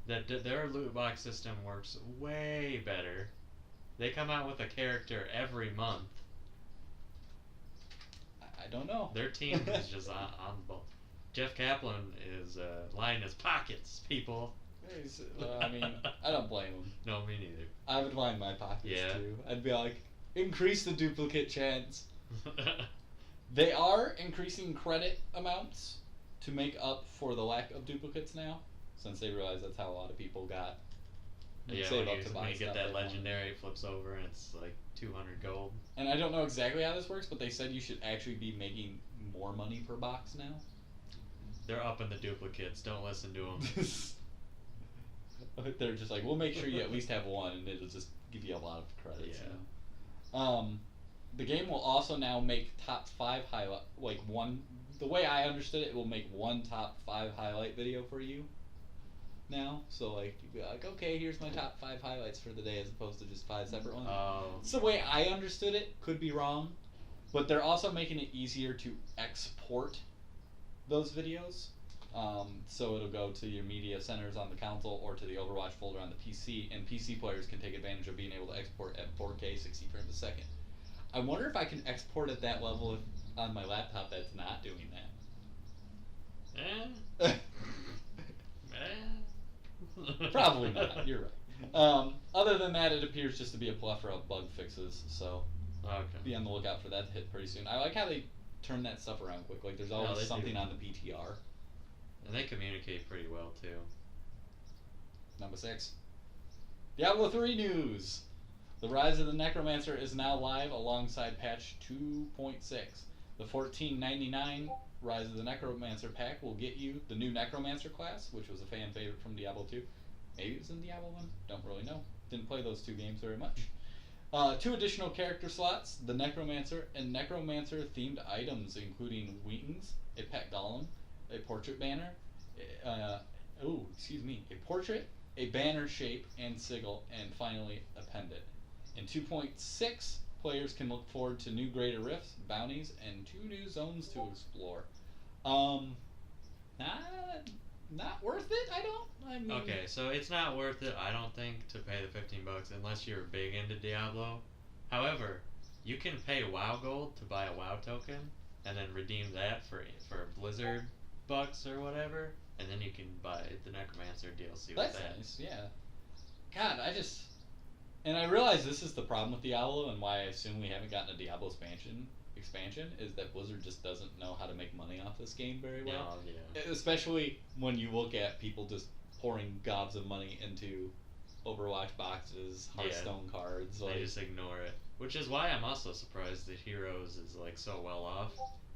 Their loot box system works way better. They come out with a character every month. I don't know. Their team is just on the ball. Jeff Kaplan is lining his pockets, people. I mean, I don't blame him. No, me neither. I would line my pockets too. I'd be like, increase the duplicate chance. They are increasing credit amounts to make up for the lack of duplicates now, since they realize that's how a lot of people got. Yeah, when you get that legendary, it flips over and it's like 200 gold. And I don't know exactly how this works, but they said you should actually be making more money per box now. They're upping the duplicates. Don't listen to them. They're just like, we'll make sure you at least have one, and it'll just give you a lot of credits. Yeah. You know? The game will also now make top 5 highlight, like one. The way I understood it, it will make one top 5 highlight video for you. Now, so like you'd be like, okay, here's my top 5 highlights for the day, as opposed to just 5 separate ones. It's the way I understood it. Could be wrong, but they're also making it easier to export those videos. So it'll go to your media centers on the console or to the Overwatch folder on the PC, and PC players can take advantage of being able to export at 4K 60 frames a second. I wonder if I can export at that level on my laptop that's not doing that. Probably not. You're right. Other than that, it appears just to be a plethora of bug fixes, so be on the lookout for that to hit pretty soon. I like how they turn that stuff around quick. Like, there's always something on the PTR. And they communicate pretty well, too. Number 6. Diablo 3 news! The Rise of the Necromancer is now live alongside patch 2.6. The $14.99 Rise of the Necromancer pack will get you the new Necromancer class, which was a fan favorite from Diablo 2. Maybe it was in Diablo 1? Don't really know. Didn't play those 2 games very much. 2 additional character slots, the Necromancer, and Necromancer-themed items, including wings, a pet golem, a portrait banner, a portrait, a banner shape and sigil, and finally a pendant. In 2.6, players can look forward to new greater rifts, bounties, and 2 new zones to explore. Not worth it, I mean... Okay, so it's not worth it, I don't think, to pay the $15 unless you're big into Diablo. However, you can pay WoW Gold to buy a WoW token, and then redeem that for Blizzard bucks or whatever, and then you can buy the Necromancer DLC with that. That's nice, yeah. God, and I realize this is the problem with Diablo, and why I assume we haven't gotten a Diablo expansion is that Blizzard just doesn't know how to make money off this game very well. No, yeah. Especially when you look at people just pouring gobs of money into Overwatch boxes, Hearthstone cards. They just ignore it. Which is why I'm also surprised that Heroes is like so well off.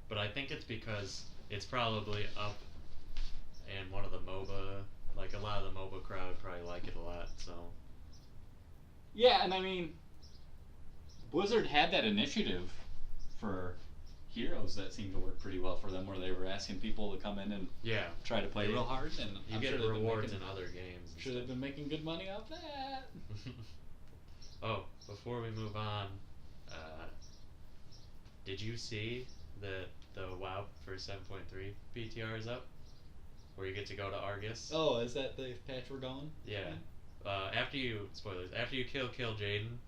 But I think it's because it's probably up and one of the MOBA, like a lot of the MOBA crowd probably like it a lot, so. Yeah, and I mean, Blizzard had that initiative for Heroes that seemed to work pretty well for them, where they were asking people to come in and Yeah. try to play real hard, and You I'm get sure they've been rewards making, in other games. I'm sure they've been making good money off that. Oh, before we move on, did you see that the WoW for 7.3 PTR is up? Where you get to go to Argus? Oh, is that the patch we're going? Yeah. After you kill Jaden,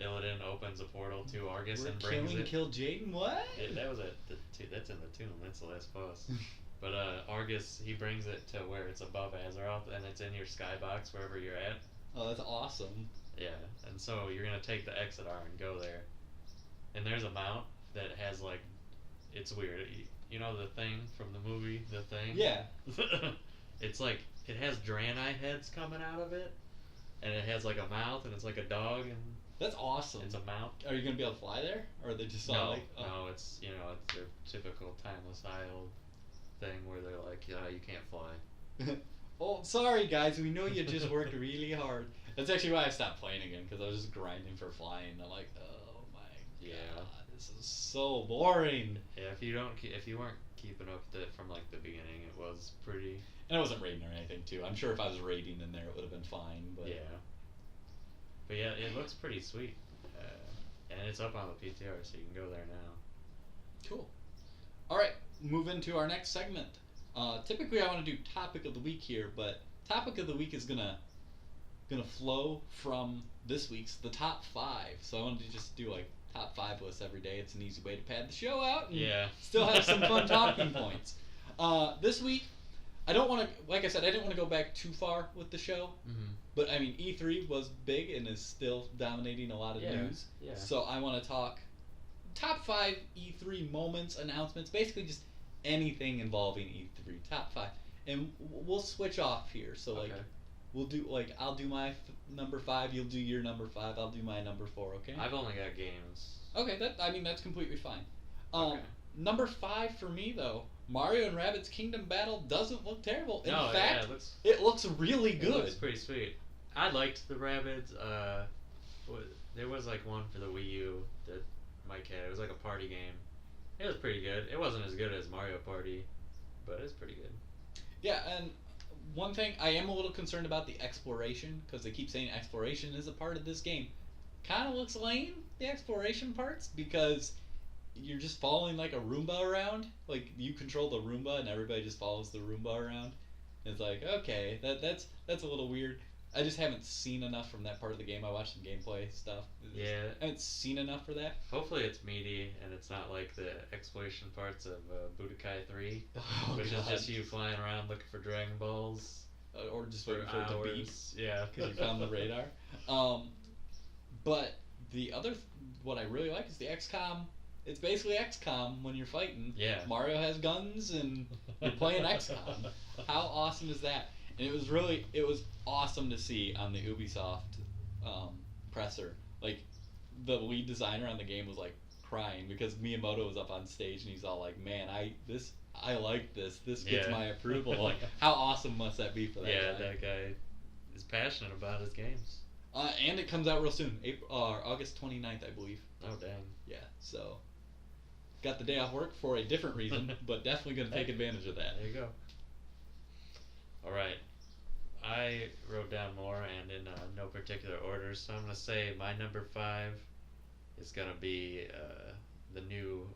Illidan opens a portal to Argus and brings it. Kill Jaden? What? That was that's in the tomb. That's the last boss. But Argus, he brings it to where it's above Azeroth, and it's in your skybox wherever you're at. Oh, that's awesome. Yeah, and so you're gonna take the Exodar and go there, and there's a mount that has like, it's weird. You know the thing from the movie, The Thing? Yeah. It's like, it has Draenei heads coming out of it, and it has like a mouth, and it's like a dog, and That's awesome. it's a mount. Are you gonna be able to fly there, or are they just all like? Oh. No, it's it's their typical Timeless Isle thing where they're like, yeah, you can't fly. Oh, sorry guys, we know you just worked really hard. That's actually why I stopped playing again, because I was just grinding for flying. I'm like, oh my god, this is so boring. Yeah, if you weren't keeping up with it from like the beginning, it was pretty. And I wasn't raiding or anything too. I'm sure if I was raiding in there, it would have been fine. But But yeah, it looks pretty sweet, and it's up on the PTR, so you can go there now. Cool. All right, move into our next segment. Typically, I want to do topic of the week here, but topic of the week is gonna flow from this week's the top 5. So I wanted to just do like top 5 lists every day. It's an easy way to pad the show out and still have some fun talking points. This week, I don't want to, like I said, I didn't want to go back too far with the show. Mm-hmm. But I mean, E3 was big and is still dominating a lot of news. Yeah. So I want to talk top 5 E3 moments, announcements, basically just anything involving E3. Top 5, and we'll switch off here. So like, we'll do like I'll do my number 5, you'll do your number 5, I'll do my number 4. Okay. I've only got games. Okay, that's completely fine. Okay. Number 5 for me though, Mario and Rabbids Kingdom Battle doesn't look terrible. In fact, it looks really good. It looks pretty sweet. I liked the Rabbids. There was like one for the Wii U that Mike had. It was like a party game. It was pretty good. It wasn't as good as Mario Party, but it was pretty good. Yeah, and one thing I am a little concerned about the exploration, because they keep saying exploration is a part of this game. Kind of looks lame, the exploration parts, because you're just following like a Roomba around. Like you control the Roomba and everybody just follows the Roomba around. It's like, okay, that's a little weird. I just haven't seen enough from that part of the game. I watched some gameplay stuff. I haven't seen enough for that. Hopefully it's meaty and it's not like the exploration parts of Budokai 3, which is just you flying around looking for Dragon Balls. Or just waiting for it to beep. Yeah. Because you found the radar. But the other, what I really like is the XCOM. It's basically XCOM when you're fighting. Yeah. Mario has guns and you're playing XCOM. How awesome is that? And it was awesome to see on the Ubisoft presser. Like, the lead designer on the game was like crying because Miyamoto was up on stage and he's all like, "Man, I like this. This gets my approval." Like, how awesome must that be for that guy? Yeah, that guy is passionate about his games. And it comes out real soon, August 29th, I believe. Oh, dang. Yeah, so got the day off work for a different reason, but definitely going to take advantage of that. There you go. All right. I wrote down more and in no particular order, so I'm going to say my number 5 is going to be the new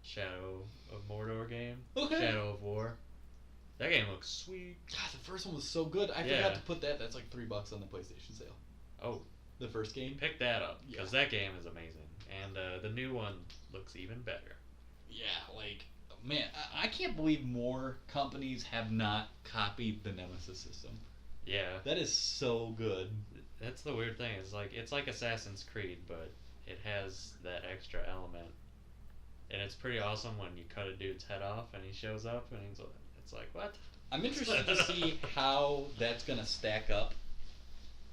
Shadow of Mordor game. Okay. Shadow of War. That game looks sweet. God, the first one was so good. I forgot to put that. That's like $3 on the PlayStation sale. Oh. The first game? Pick that up, because that game is amazing. And the new one looks even better. Yeah, like, man, I can't believe more companies have not copied the Nemesis system. Yeah. That is so good. That's the weird thing. It's like Assassin's Creed, but it has that extra element. And it's pretty awesome when you cut a dude's head off and he shows up and it's like, what? I'm interested to see how that's going to stack up.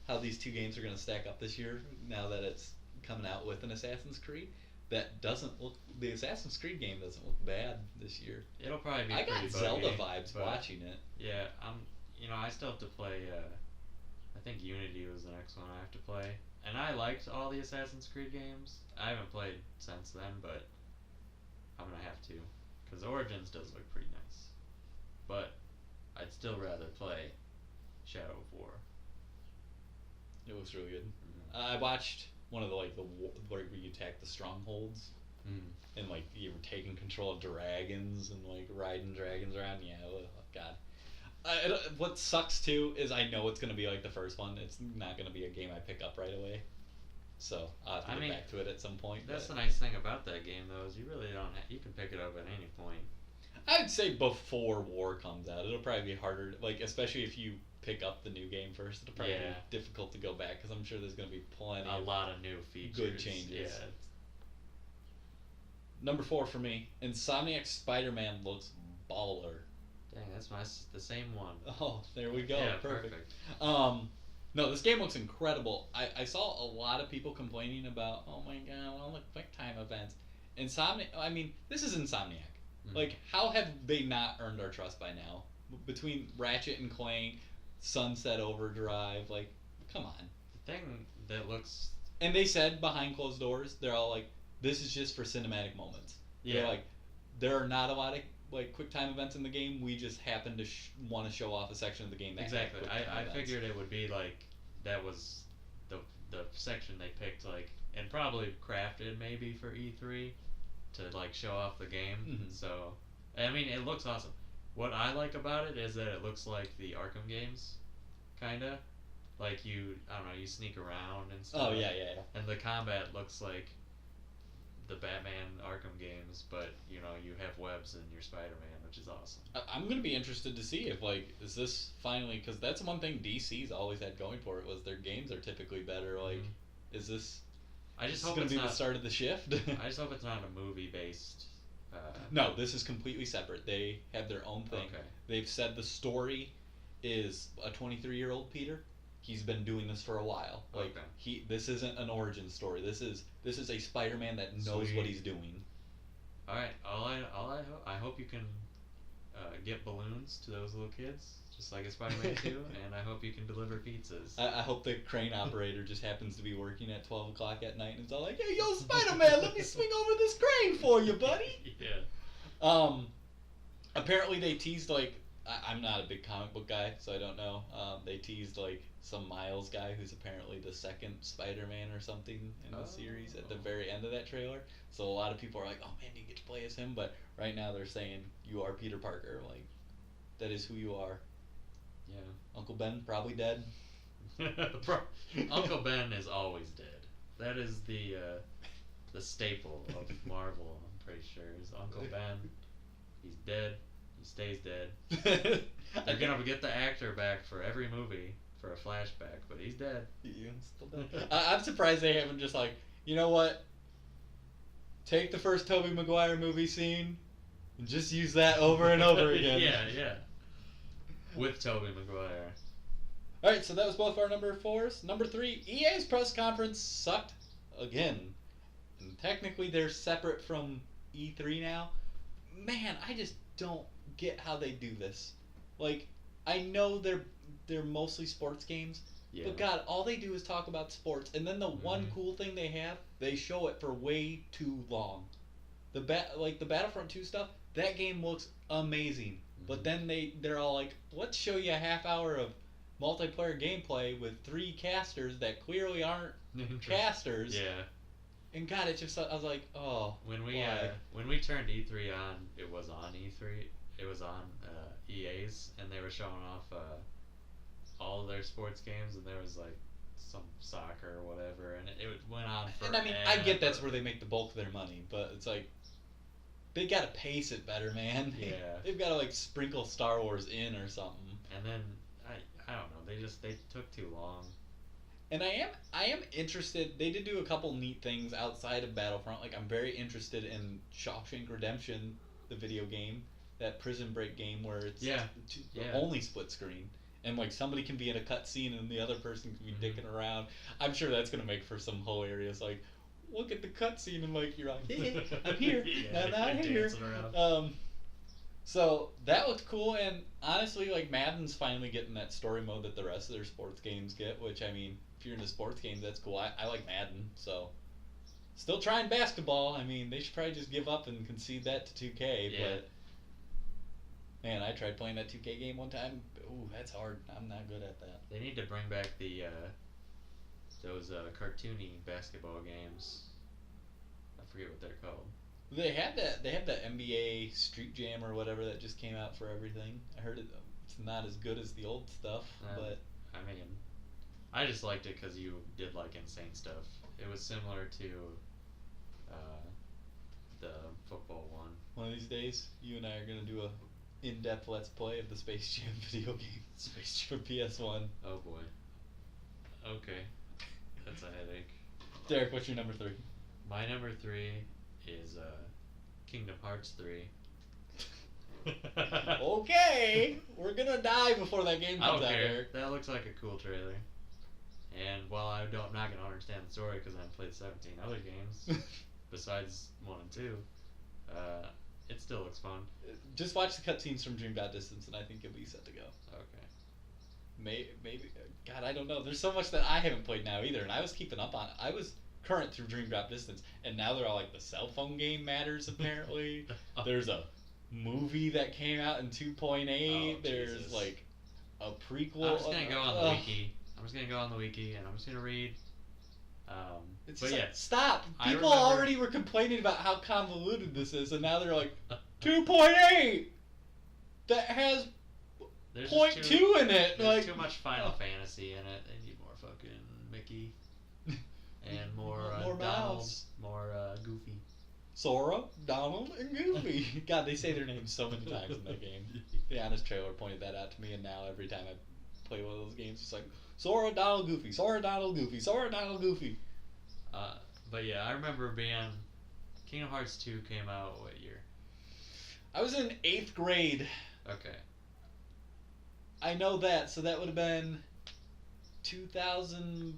How these two games are going to stack up this year now that it's coming out with an Assassin's Creed. That doesn't look, the Assassin's Creed game doesn't look bad this year. It'll probably be I pretty got Zelda buggy, vibes watching it. Yeah, I still have to play, I think Unity was the next one I have to play. and I liked all the Assassin's Creed games. I haven't played since then, but I'm gonna have to, because Origins does look pretty nice. But I'd still rather play Shadow of War. It looks really good. Mm-hmm. I watched one of the where you attack the strongholds. Mm. And like you were taking control of dragons and like riding dragons around. Yeah, oh god. What sucks too is I know it's gonna be like the first one. It's not gonna be a game I pick up right away. So I'll have to get back to it at some point. That's the nice thing about that game, though, is you really don't. You can pick it up at any point. I'd say before War comes out, it'll probably be harder. Like especially if you pick up the new game first, it'll probably be difficult to go back because I'm sure there's gonna be a lot of new features, good changes. Yeah. Number 4 for me, Insomniac Spider-Man looks baller. Dang, that's the same one. Oh, there we go. Yeah, perfect. No, this game looks incredible. I saw a lot of people complaining about, oh my god, all the quick time events. I mean, this is Insomniac. Mm-hmm. Like, how have they not earned our trust by now? Between Ratchet and Clank, Sunset Overdrive, like, come on. The thing that looks... And they said behind closed doors, they're all like, this is just for cinematic moments. Yeah. They're like, there are not a lot of like quick time events in the game. We just happen to want to show off a section of the game. That exactly. I figured it would be like that was the section they picked, like, and probably crafted maybe for E3 to like show off the game. Mm-hmm. So I mean, it looks awesome. What I like about it is that it looks like the Arkham games, kinda. Like you sneak around and stuff. Oh yeah. And the combat looks like the Batman Arkham games, but you have webs in your Spider-Man, which is awesome. I'm gonna be interested to see if is this finally, because that's one thing DC's always had going for it, was their games are typically better. Like, mm-hmm. Is this? I just hope gonna it's be not the start of the shift. I just hope it's not a movie based. No, this is completely separate. They have their own thing. Okay. They've said the story is a 23-year-old Peter. He's been doing this for a while. Like, okay. This isn't an origin story. This is a Spider-Man that knows what he's doing. All right. I hope you can get balloons to those little kids, just like a Spider-Man 2, and I hope you can deliver pizzas. I hope the crane operator just happens to be working at 12 o'clock at night and it's all like, hey, yo, Spider-Man, let me swing over this crane for you, buddy. Yeah. Apparently they teased, like, I'm not a big comic book guy, so I don't know. They teased like some Miles guy who's apparently the second Spider-Man or something in the series at the very end of that trailer. So a lot of people are like, "Oh man, do you get to play as him?" But right now they're saying you are Peter Parker. Like, that is who you are. Yeah. Uncle Ben probably dead. Uncle Ben is always dead. That is the staple of Marvel. I'm pretty sure is Uncle Ben. He's dead. He stays dead. They're gonna get the actor back for every movie for a flashback, but he's dead. Ian's still dead. I'm surprised they haven't just like, you know what? Take the first Tobey Maguire movie scene and just use that over and over again. Yeah. With Tobey Maguire. All right, so that was both our number 4s. Number 3, EA's press conference sucked again. And technically they're separate from E3 now. Man, I just don't get how they do this. Like, I know they're mostly sports games, but God, all they do is talk about sports, and then the one cool thing they have, they show it for way too long. The Battlefront 2 stuff, that game looks amazing, but then they're all like, let's show you a half hour of multiplayer gameplay with 3 casters that clearly aren't casters. Yeah. And God, I was like, oh. When we turned E3 on, it was on E3. It was on EA's, and they were showing off all of their sports games, and there was like some soccer or whatever, and it went on for. And I mean, I get that's where they make the bulk of their money, but it's like they gotta pace it better, man. Yeah. They've gotta like sprinkle Star Wars in or something. And then I don't know, they took too long. And I am interested. They did do a couple neat things outside of Battlefront. Like, I'm very interested in Shawshank Redemption, the video game, that Prison Break game where it's only split screen, and like somebody can be in a cutscene and the other person can be dicking around. I'm sure that's gonna make for some hilarious, like, look at the cutscene and like you're like, hey, I'm here, now I'm here. So that looked cool, and honestly, like, Madden's finally getting that story mode that the rest of their sports games get, which, I mean, if you're into sports games, that's cool. I like Madden, so still trying basketball. I mean, they should probably just give up and concede that to 2K. Yeah. But man, I tried playing that 2K game one time. Ooh, that's hard. I'm not good at that. They need to bring back those cartoony basketball games. I forget what they're called. They had that. They had the NBA Street Jam or whatever that just came out for everything. I heard it's not as good as the old stuff, but I mean, I just liked it because you did like insane stuff. It was similar to the football one. one of these days, you and I are gonna do a in-depth Let's Play of the Space Jam video game. Space Jam for PS1. Oh boy. Okay, that's a headache. Derek, what's your number 3? My number 3 is Kingdom Hearts 3. Okay, we're gonna die before that game I comes don't out, care. Derek. That looks like a cool trailer. And while I'm not gonna understand the story because I've played 17 other games besides 1 and 2, it still looks fun. Just watch the cutscenes from Dream God Distance, and I think you'll be set to go. Okay. Maybe. God, I don't know. There's so much that I haven't played now either, and I was keeping up on it. I was current through Dream Drop Distance, and now they're all like the cell phone game matters apparently. There's a movie that came out in 2.8. Oh, There's Jesus. like a prequel. I'm just gonna go on the wiki. I'm just gonna go on the wiki and I'm just gonna read. It's But just yeah, like, stop! I People remember- already were complaining about how convoluted this is, and now they're like 2.8 that has there's point just two in it. There's Like too much Final Fantasy in it. They need more fucking Mickey and more More Donald, Mouse. more Goofy. Sora, Donald, and Goofy. God, they say their names so many times in that game. The Honest Trailer pointed that out to me, and now every time I play one of those games, it's like Sora, Donald, Goofy, Sora, Donald, Goofy, Sora, Donald, Goofy. But yeah, I remember being Kingdom Hearts 2 came out what year? I was in 8th grade. Okay. I know that, so that would have been 2005?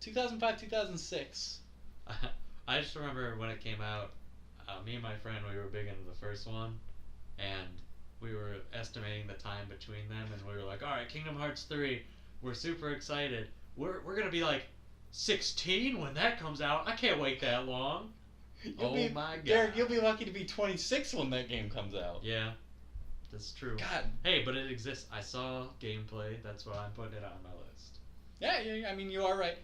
2005, 2006. I just remember when it came out, me and my friend, we were big into the first one, and we were estimating the time between them, and we were like, alright, Kingdom Hearts 3, we're super excited. We're gonna be like 16 when that comes out. I can't wait that long. My God. Derek, you'll be lucky to be 26 when that game comes out. Yeah, that's true. God. Hey, but it exists. I saw gameplay. That's why I'm putting it on my list. Yeah, I mean, you are right.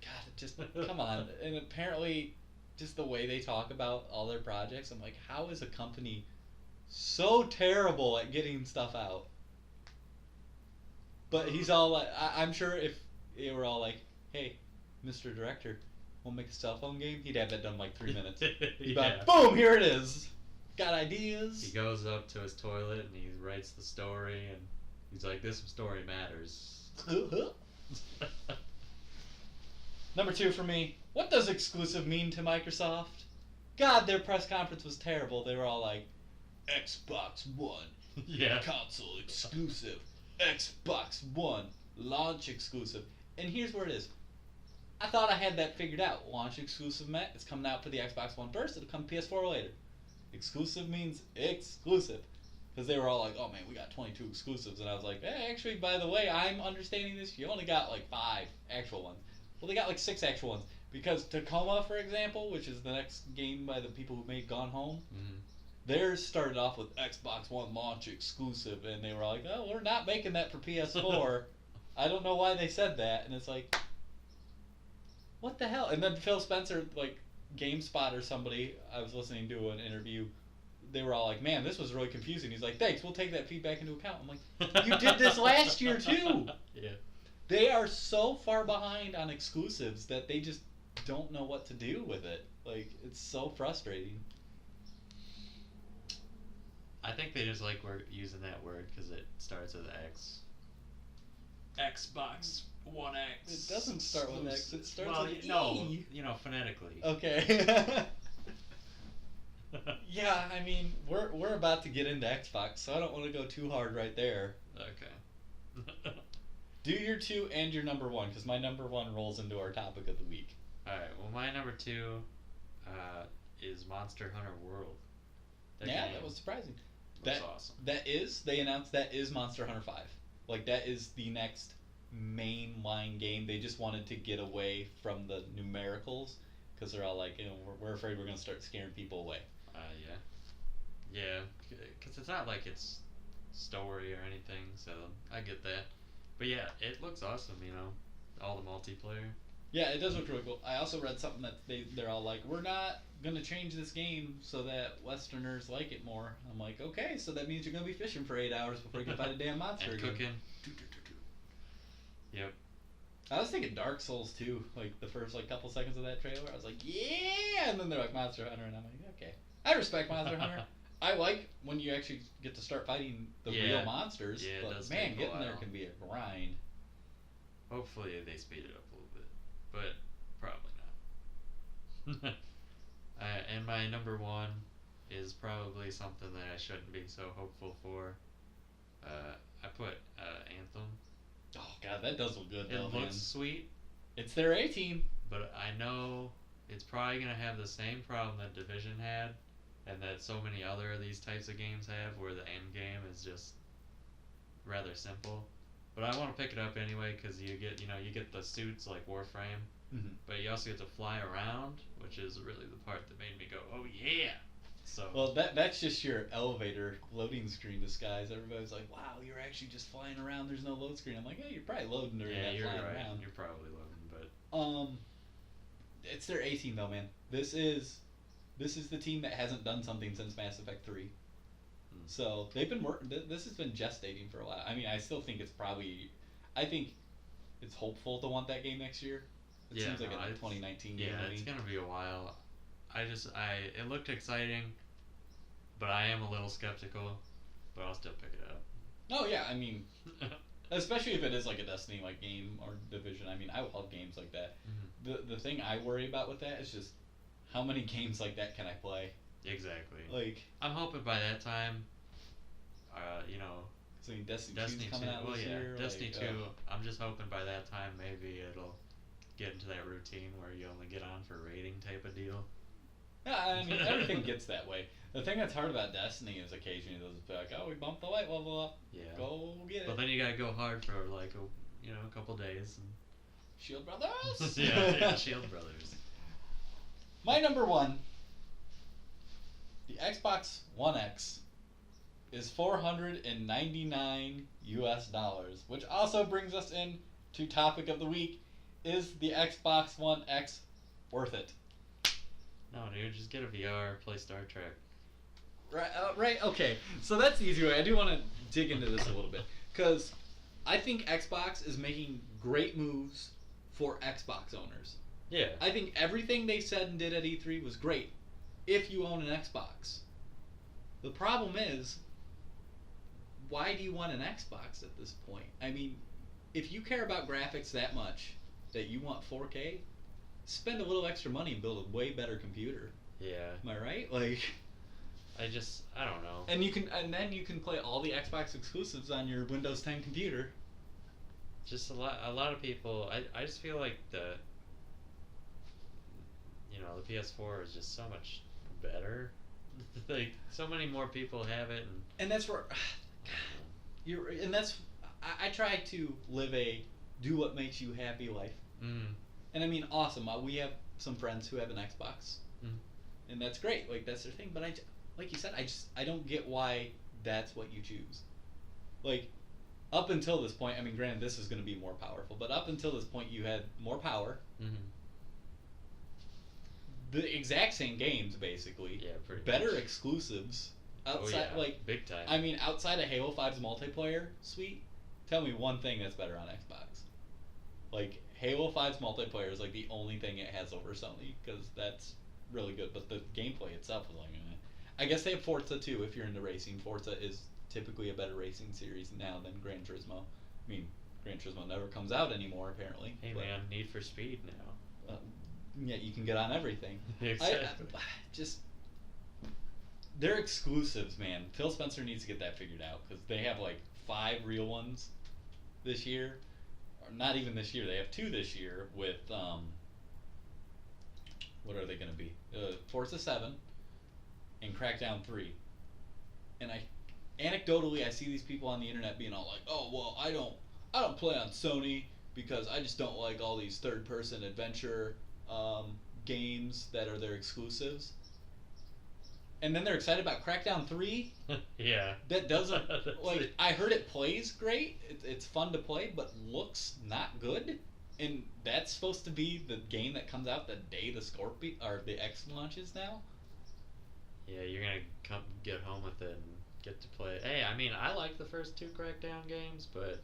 God, it just, come on. And apparently, just the way they talk about all their projects, I'm like, how is a company so terrible at getting stuff out? But he's all like, I'm sure if they were all like, hey, Mr. Director, we'll make a cell phone game, he'd have that done in like 3 minutes. He'd be like, boom, here it is. Got ideas. He goes up to his toilet and he writes the story, and he's like, this story matters. Number 2 for me, what does exclusive mean to Microsoft? God, their press conference was terrible. They were all like, Xbox One, Yeah. console exclusive, Xbox One, launch exclusive. And here's where it is. I thought I had that figured out. Launch exclusive meant it's coming out for the Xbox One first, it'll come PS4 later. Exclusive means exclusive. Because they were all like, oh man, we got 22 exclusives. And I was like, hey, actually, by the way, I'm understanding this. You only got like 5 actual ones. Well, they got like 6 actual ones. Because Tacoma, for example, which is the next game by the people who made Gone Home, theirs started off with Xbox One launch exclusive. And they were like, oh, we're not making that for PS4. I don't know why they said that. And it's like, what the hell? And then Phil Spencer, like GameSpot or somebody, I was listening to an interview, they were all like, man, this was really confusing. He's like, thanks, we'll take that feedback into account. I'm like, you did this last year too. Yeah. They are so far behind on exclusives that they just don't know what to do with it. Like, it's so frustrating. I think they just like we're using that word because it starts with X. Xbox One X. It doesn't start with X, it starts with no, E. Phonetically. Okay. Yeah, I mean, we're about to get into Xbox, so I don't want to go too hard right there. Okay. Do your 2 and your number 1, because my number 1 rolls into our topic of the week. Alright, well, my number 2 is Monster Hunter World. That was surprising. That's awesome. They announced that is Monster Hunter 5. Like, that is the next mainline game. They just wanted to get away from the numericals because they're all like, we're afraid we're gonna start scaring people away. Yeah, because it's not like it's story or anything, so I get that. But yeah, it looks awesome. All the multiplayer. Yeah, it does look really cool. I also read something that they're all like, we're not gonna change this game so that Westerners like it more. I'm like, okay, so that means you're gonna be fishing for 8 hours before you can fight a damn monster and again. cooking. Yep. I was thinking Dark Souls too, like the first couple seconds of that trailer. I was like, yeah, and then they're like Monster Hunter, and I'm like, okay, I respect Monster Hunter. I like when you actually get to start fighting the real monsters, but man, getting there can be a grind. Hopefully they speed it up a little bit, but probably not. And my number one is probably something that I shouldn't be so hopeful for. I put Anthem. Oh god, that does look good. It looks sweet. It's their A team, but I know it's probably gonna have the same problem that Division had, and that so many other of these types of games have, where the end game is just rather simple. But I want to pick it up anyway because you get the suits like Warframe, but you also get to fly around, which is really the part that made me go, oh yeah. So well, that's just your elevator loading screen disguise. Everybody's like, wow, you're actually just flying around. There's no load screen. I'm like, yeah, you're probably loading during that flying around. You're probably loading, but it's their A team though, man. This is the team that hasn't done something since Mass Effect 3. So they've been working. This has been gestating for a while. I mean, I still think it's probably. I think it's hopeful to want that game next year. It seems like a 2019 game. Yeah, it's gonna be a while. It looked exciting, but I am a little skeptical. But I'll still pick it up. Oh yeah, I mean, especially if it is like a Destiny game or Division. I mean, I love games like that. The thing I worry about with that is just how many games like that can I play? Exactly. Like, I'm hoping by that time, so Destiny 2 coming out this year. Destiny 2. I'm just hoping by that time maybe it'll get into that routine where you only get on for rating type of deal. Yeah, I mean everything gets that way. The thing that's hard about Destiny is occasionally they'll just be like, oh, we bumped the light level up. Yeah. Go get it. But then you gotta go hard for a couple days. And Shield Brothers. yeah, Shield Brothers. My number one, the Xbox One X, is $499 US, which also brings us in to topic of the week: is the Xbox One X worth it? No, dude, just get a VR, play Star Trek. Right. Okay. So that's the easy way. I do want to dig into this a little bit because I think Xbox is making great moves for Xbox owners. Yeah. I think everything they said and did at E3 was great if you own an Xbox. The problem is, why do you want an Xbox at this point? I mean, if you care about graphics that much that you want 4K, spend a little extra money and build a way better computer. Yeah. Am I right? Like, I don't know. And then you can play all the Xbox exclusives on your Windows 10 computer. Just a lot of people. I just feel like the PS4 is just so much better. Like, so many more people have it, and that's where I try to live a do what makes you happy life. And I mean, awesome. We have some friends who have an Xbox, and that's great. Like, that's their thing. But like you said, I don't get why that's what you choose. Like, up until this point, I mean, granted, this is going to be more powerful, but up until this point, you had more power. The exact same games, basically. Yeah, pretty better much. Exclusives. Outside, big time. I mean, outside of Halo 5's multiplayer suite, tell me one thing that's better on Xbox. Like, Halo 5's multiplayer is like the only thing it has over Sony, because that's really good. But the gameplay itself is like, I guess they have Forza too. If you're into racing, Forza is typically a better racing series now than Gran Turismo. I mean, Gran Turismo never comes out anymore, apparently. Hey man, Need for Speed now. Yeah, you can get on everything. Exactly. They're exclusives, man. Phil Spencer needs to get that figured out because they have like 5 real ones this year. Or not even this year. They have 2 this year with what are they going to be? Forza 7 and Crackdown 3. And anecdotally, I see these people on the internet being all like, "Oh, well, I don't play on Sony because I just don't like all these third-person adventure games that are their exclusives. And then they're excited about Crackdown 3. Yeah. That doesn't like it. I heard it plays great. It's fun to play, but looks not good. And that's supposed to be the game that comes out the day the Scorpio or the X launches now. Yeah, you're gonna come get home with it and get to play. Hey, I mean, I like the first two Crackdown games, but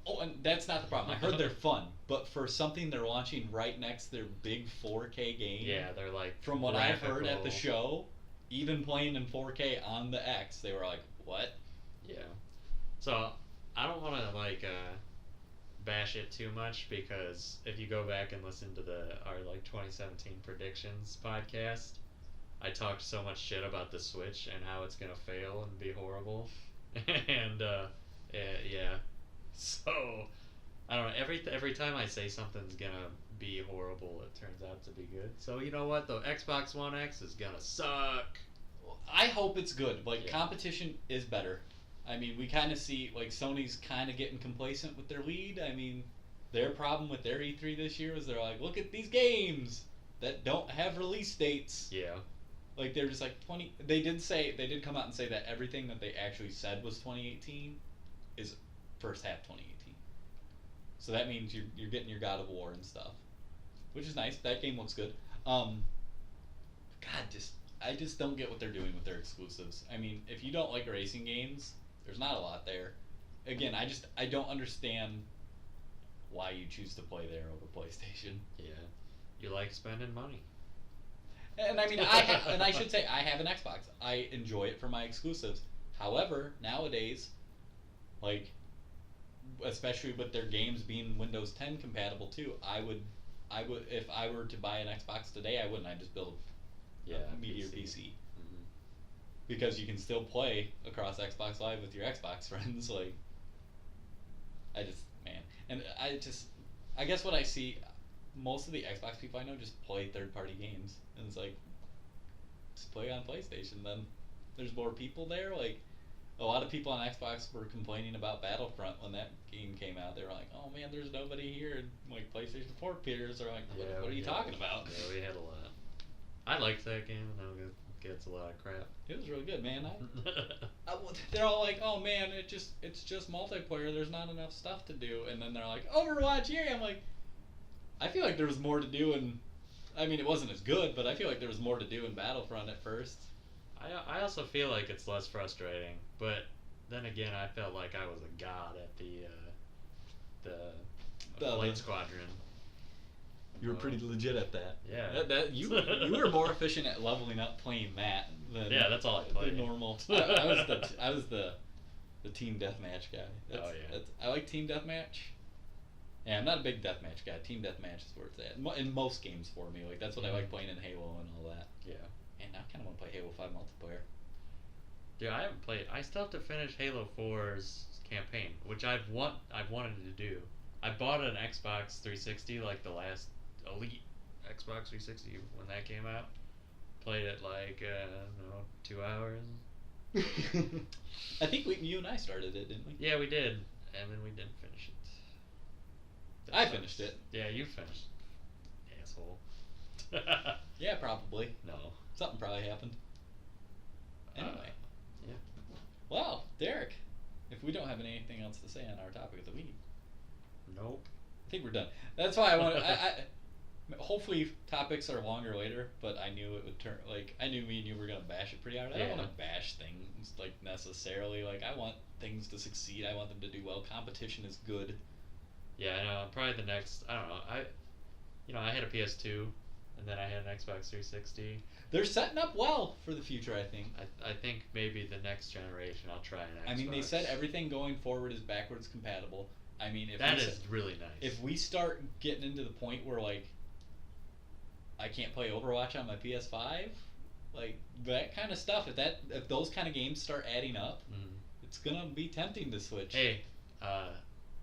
Oh, and that's not the problem. I heard they're fun, but for something they're launching right next to their big 4K game. yeah, they're like From what I've heard at the graphical. show, even playing in 4K on the X, they were like, "What?" Yeah. So I don't want to like bash it too much because if you go back and listen to our like 2017 predictions podcast, I talked so much shit about the Switch and how it's gonna fail and be horrible, and yeah. So I don't know. Every time I say something's gonna be horrible, it turns out to be good. So you know what? The Xbox One X is gonna suck. I hope it's good. Like Yeah. competition is better. I mean, we kind of see like Sony's kind of getting complacent with their lead. I mean, their problem with their E3 this year was they're like, look at these games that don't have release dates. Yeah. Like they're just like 20. They did come out and say that everything that they actually said was 2018 is first half 2018. So that means you're getting your God of War and stuff, which is nice. That game looks good. I just don't get what they're doing with their exclusives. I mean, if you don't like racing games, there's not a lot there. Again, I don't understand why you choose to play there over PlayStation. Yeah. You like spending money. And I mean, and I should say I have an Xbox. I enjoy it for my exclusives. However, nowadays, like, especially with their games being Windows 10 compatible too, I would if I were to buy an Xbox today, I wouldn't. I'd just build a Meteor PC. Mhm. Because you can still play across Xbox Live with your Xbox friends. Like, I guess what I see, most of the Xbox people I know just play third-party games, and it's like, just play on PlayStation. Then there's more people there. Like, a lot of people on Xbox were complaining about Battlefront when that game came out. They were like, "Oh man, there's nobody here." And like PlayStation 4 peers are like, "What are you talking about?" Yeah, we had a lot. I liked that game. I know it gets a lot of crap. It was really good, man. They're all like, "Oh man, it's just multiplayer. There's not enough stuff to do." And then they're like, "Overwatch, yeah." I'm like, I feel like there was more to do, and I mean, it wasn't as good, but I feel like there was more to do in Battlefront at first. I also feel like it's less frustrating, but then again, I felt like I was a god at the Flight Squadron. You were pretty legit at that. Yeah. You were more efficient at leveling up playing that than Yeah, that's all I played. The normal. I was the team deathmatch guy. I like team deathmatch. Yeah, I'm not a big deathmatch guy. Team deathmatch is where it's at in most games for me. Like that's what I like playing in Halo and all that. Yeah. And I kind of want to play Halo 5 multiplayer. Yeah, I haven't played. I still have to finish Halo 4's campaign, which I've wanted to do. I bought an Xbox 360, like the last Elite Xbox 360 when that came out. Played it like 2 hours. I think you and I started it, didn't we? Yeah, we did, and then we didn't finish it. I finished it. Yeah, you finished. Asshole. Yeah, probably. No. Something probably happened. Anyway. Yeah. Well, Derek, if we don't have anything else to say on our topic of the week, Nope. I think we're done. That's why I want to. Hopefully, topics are longer later, but I knew it would turn. Like, I knew me and you were gonna bash it pretty hard. I don't want to bash things like necessarily. Like, I want things to succeed. I want them to do well. Competition is good. Yeah, I know. Probably the next. I don't know. I had a PS2, and then I had an Xbox 360. They're setting up well for the future, I think. I think maybe the next generation I'll try an Xbox. I mean, they said everything going forward is backwards compatible. I mean, if that is really nice. If we start getting into the point where like I can't play Overwatch on my PS5, like that kind of stuff. If those kind of games start adding up, it's gonna be tempting to switch. Hey,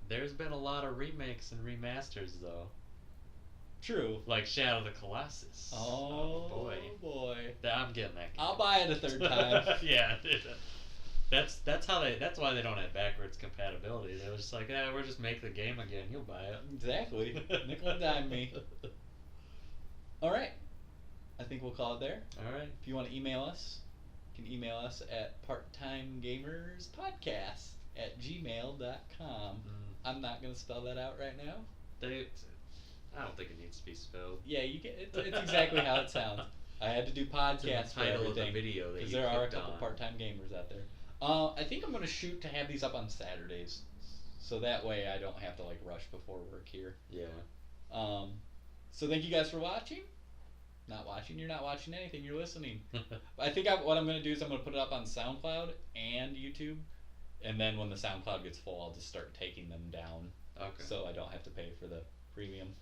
there's been a lot of remakes and remasters though. True. Like Shadow of the Colossus. Oh boy. I'm getting that game. I'll buy it a third time. Yeah. That's why they don't have backwards compatibility. They're just like, we'll just make the game again. You'll buy it. Exactly. Nickel and dime me. All right. I think we'll call it there. All right. If you want to email us, you can email us at parttimegamerspodcast@gmail.com. I'm not going to spell that out right now. I don't think it needs to be spelled. Yeah, you get it's exactly how it sounds. I had to do podcasts for title of the everything video because that you there are a clicked couple on. part-time gamers out there. I think I'm going to shoot to have these up on Saturdays, so that way I don't have to like rush before work here. Yeah. So thank you guys for watching. Not watching, you're not watching anything, you're listening. I think what I'm going to do is I'm going to put it up on SoundCloud and YouTube, and then when the SoundCloud gets full, I'll just start taking them down. Okay. So I don't have to pay for the premium.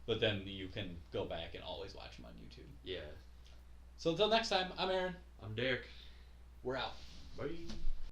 But then you can go back and always watch them on YouTube. Yeah. So until next time, I'm Aaron. I'm Derek. We're out. Bye.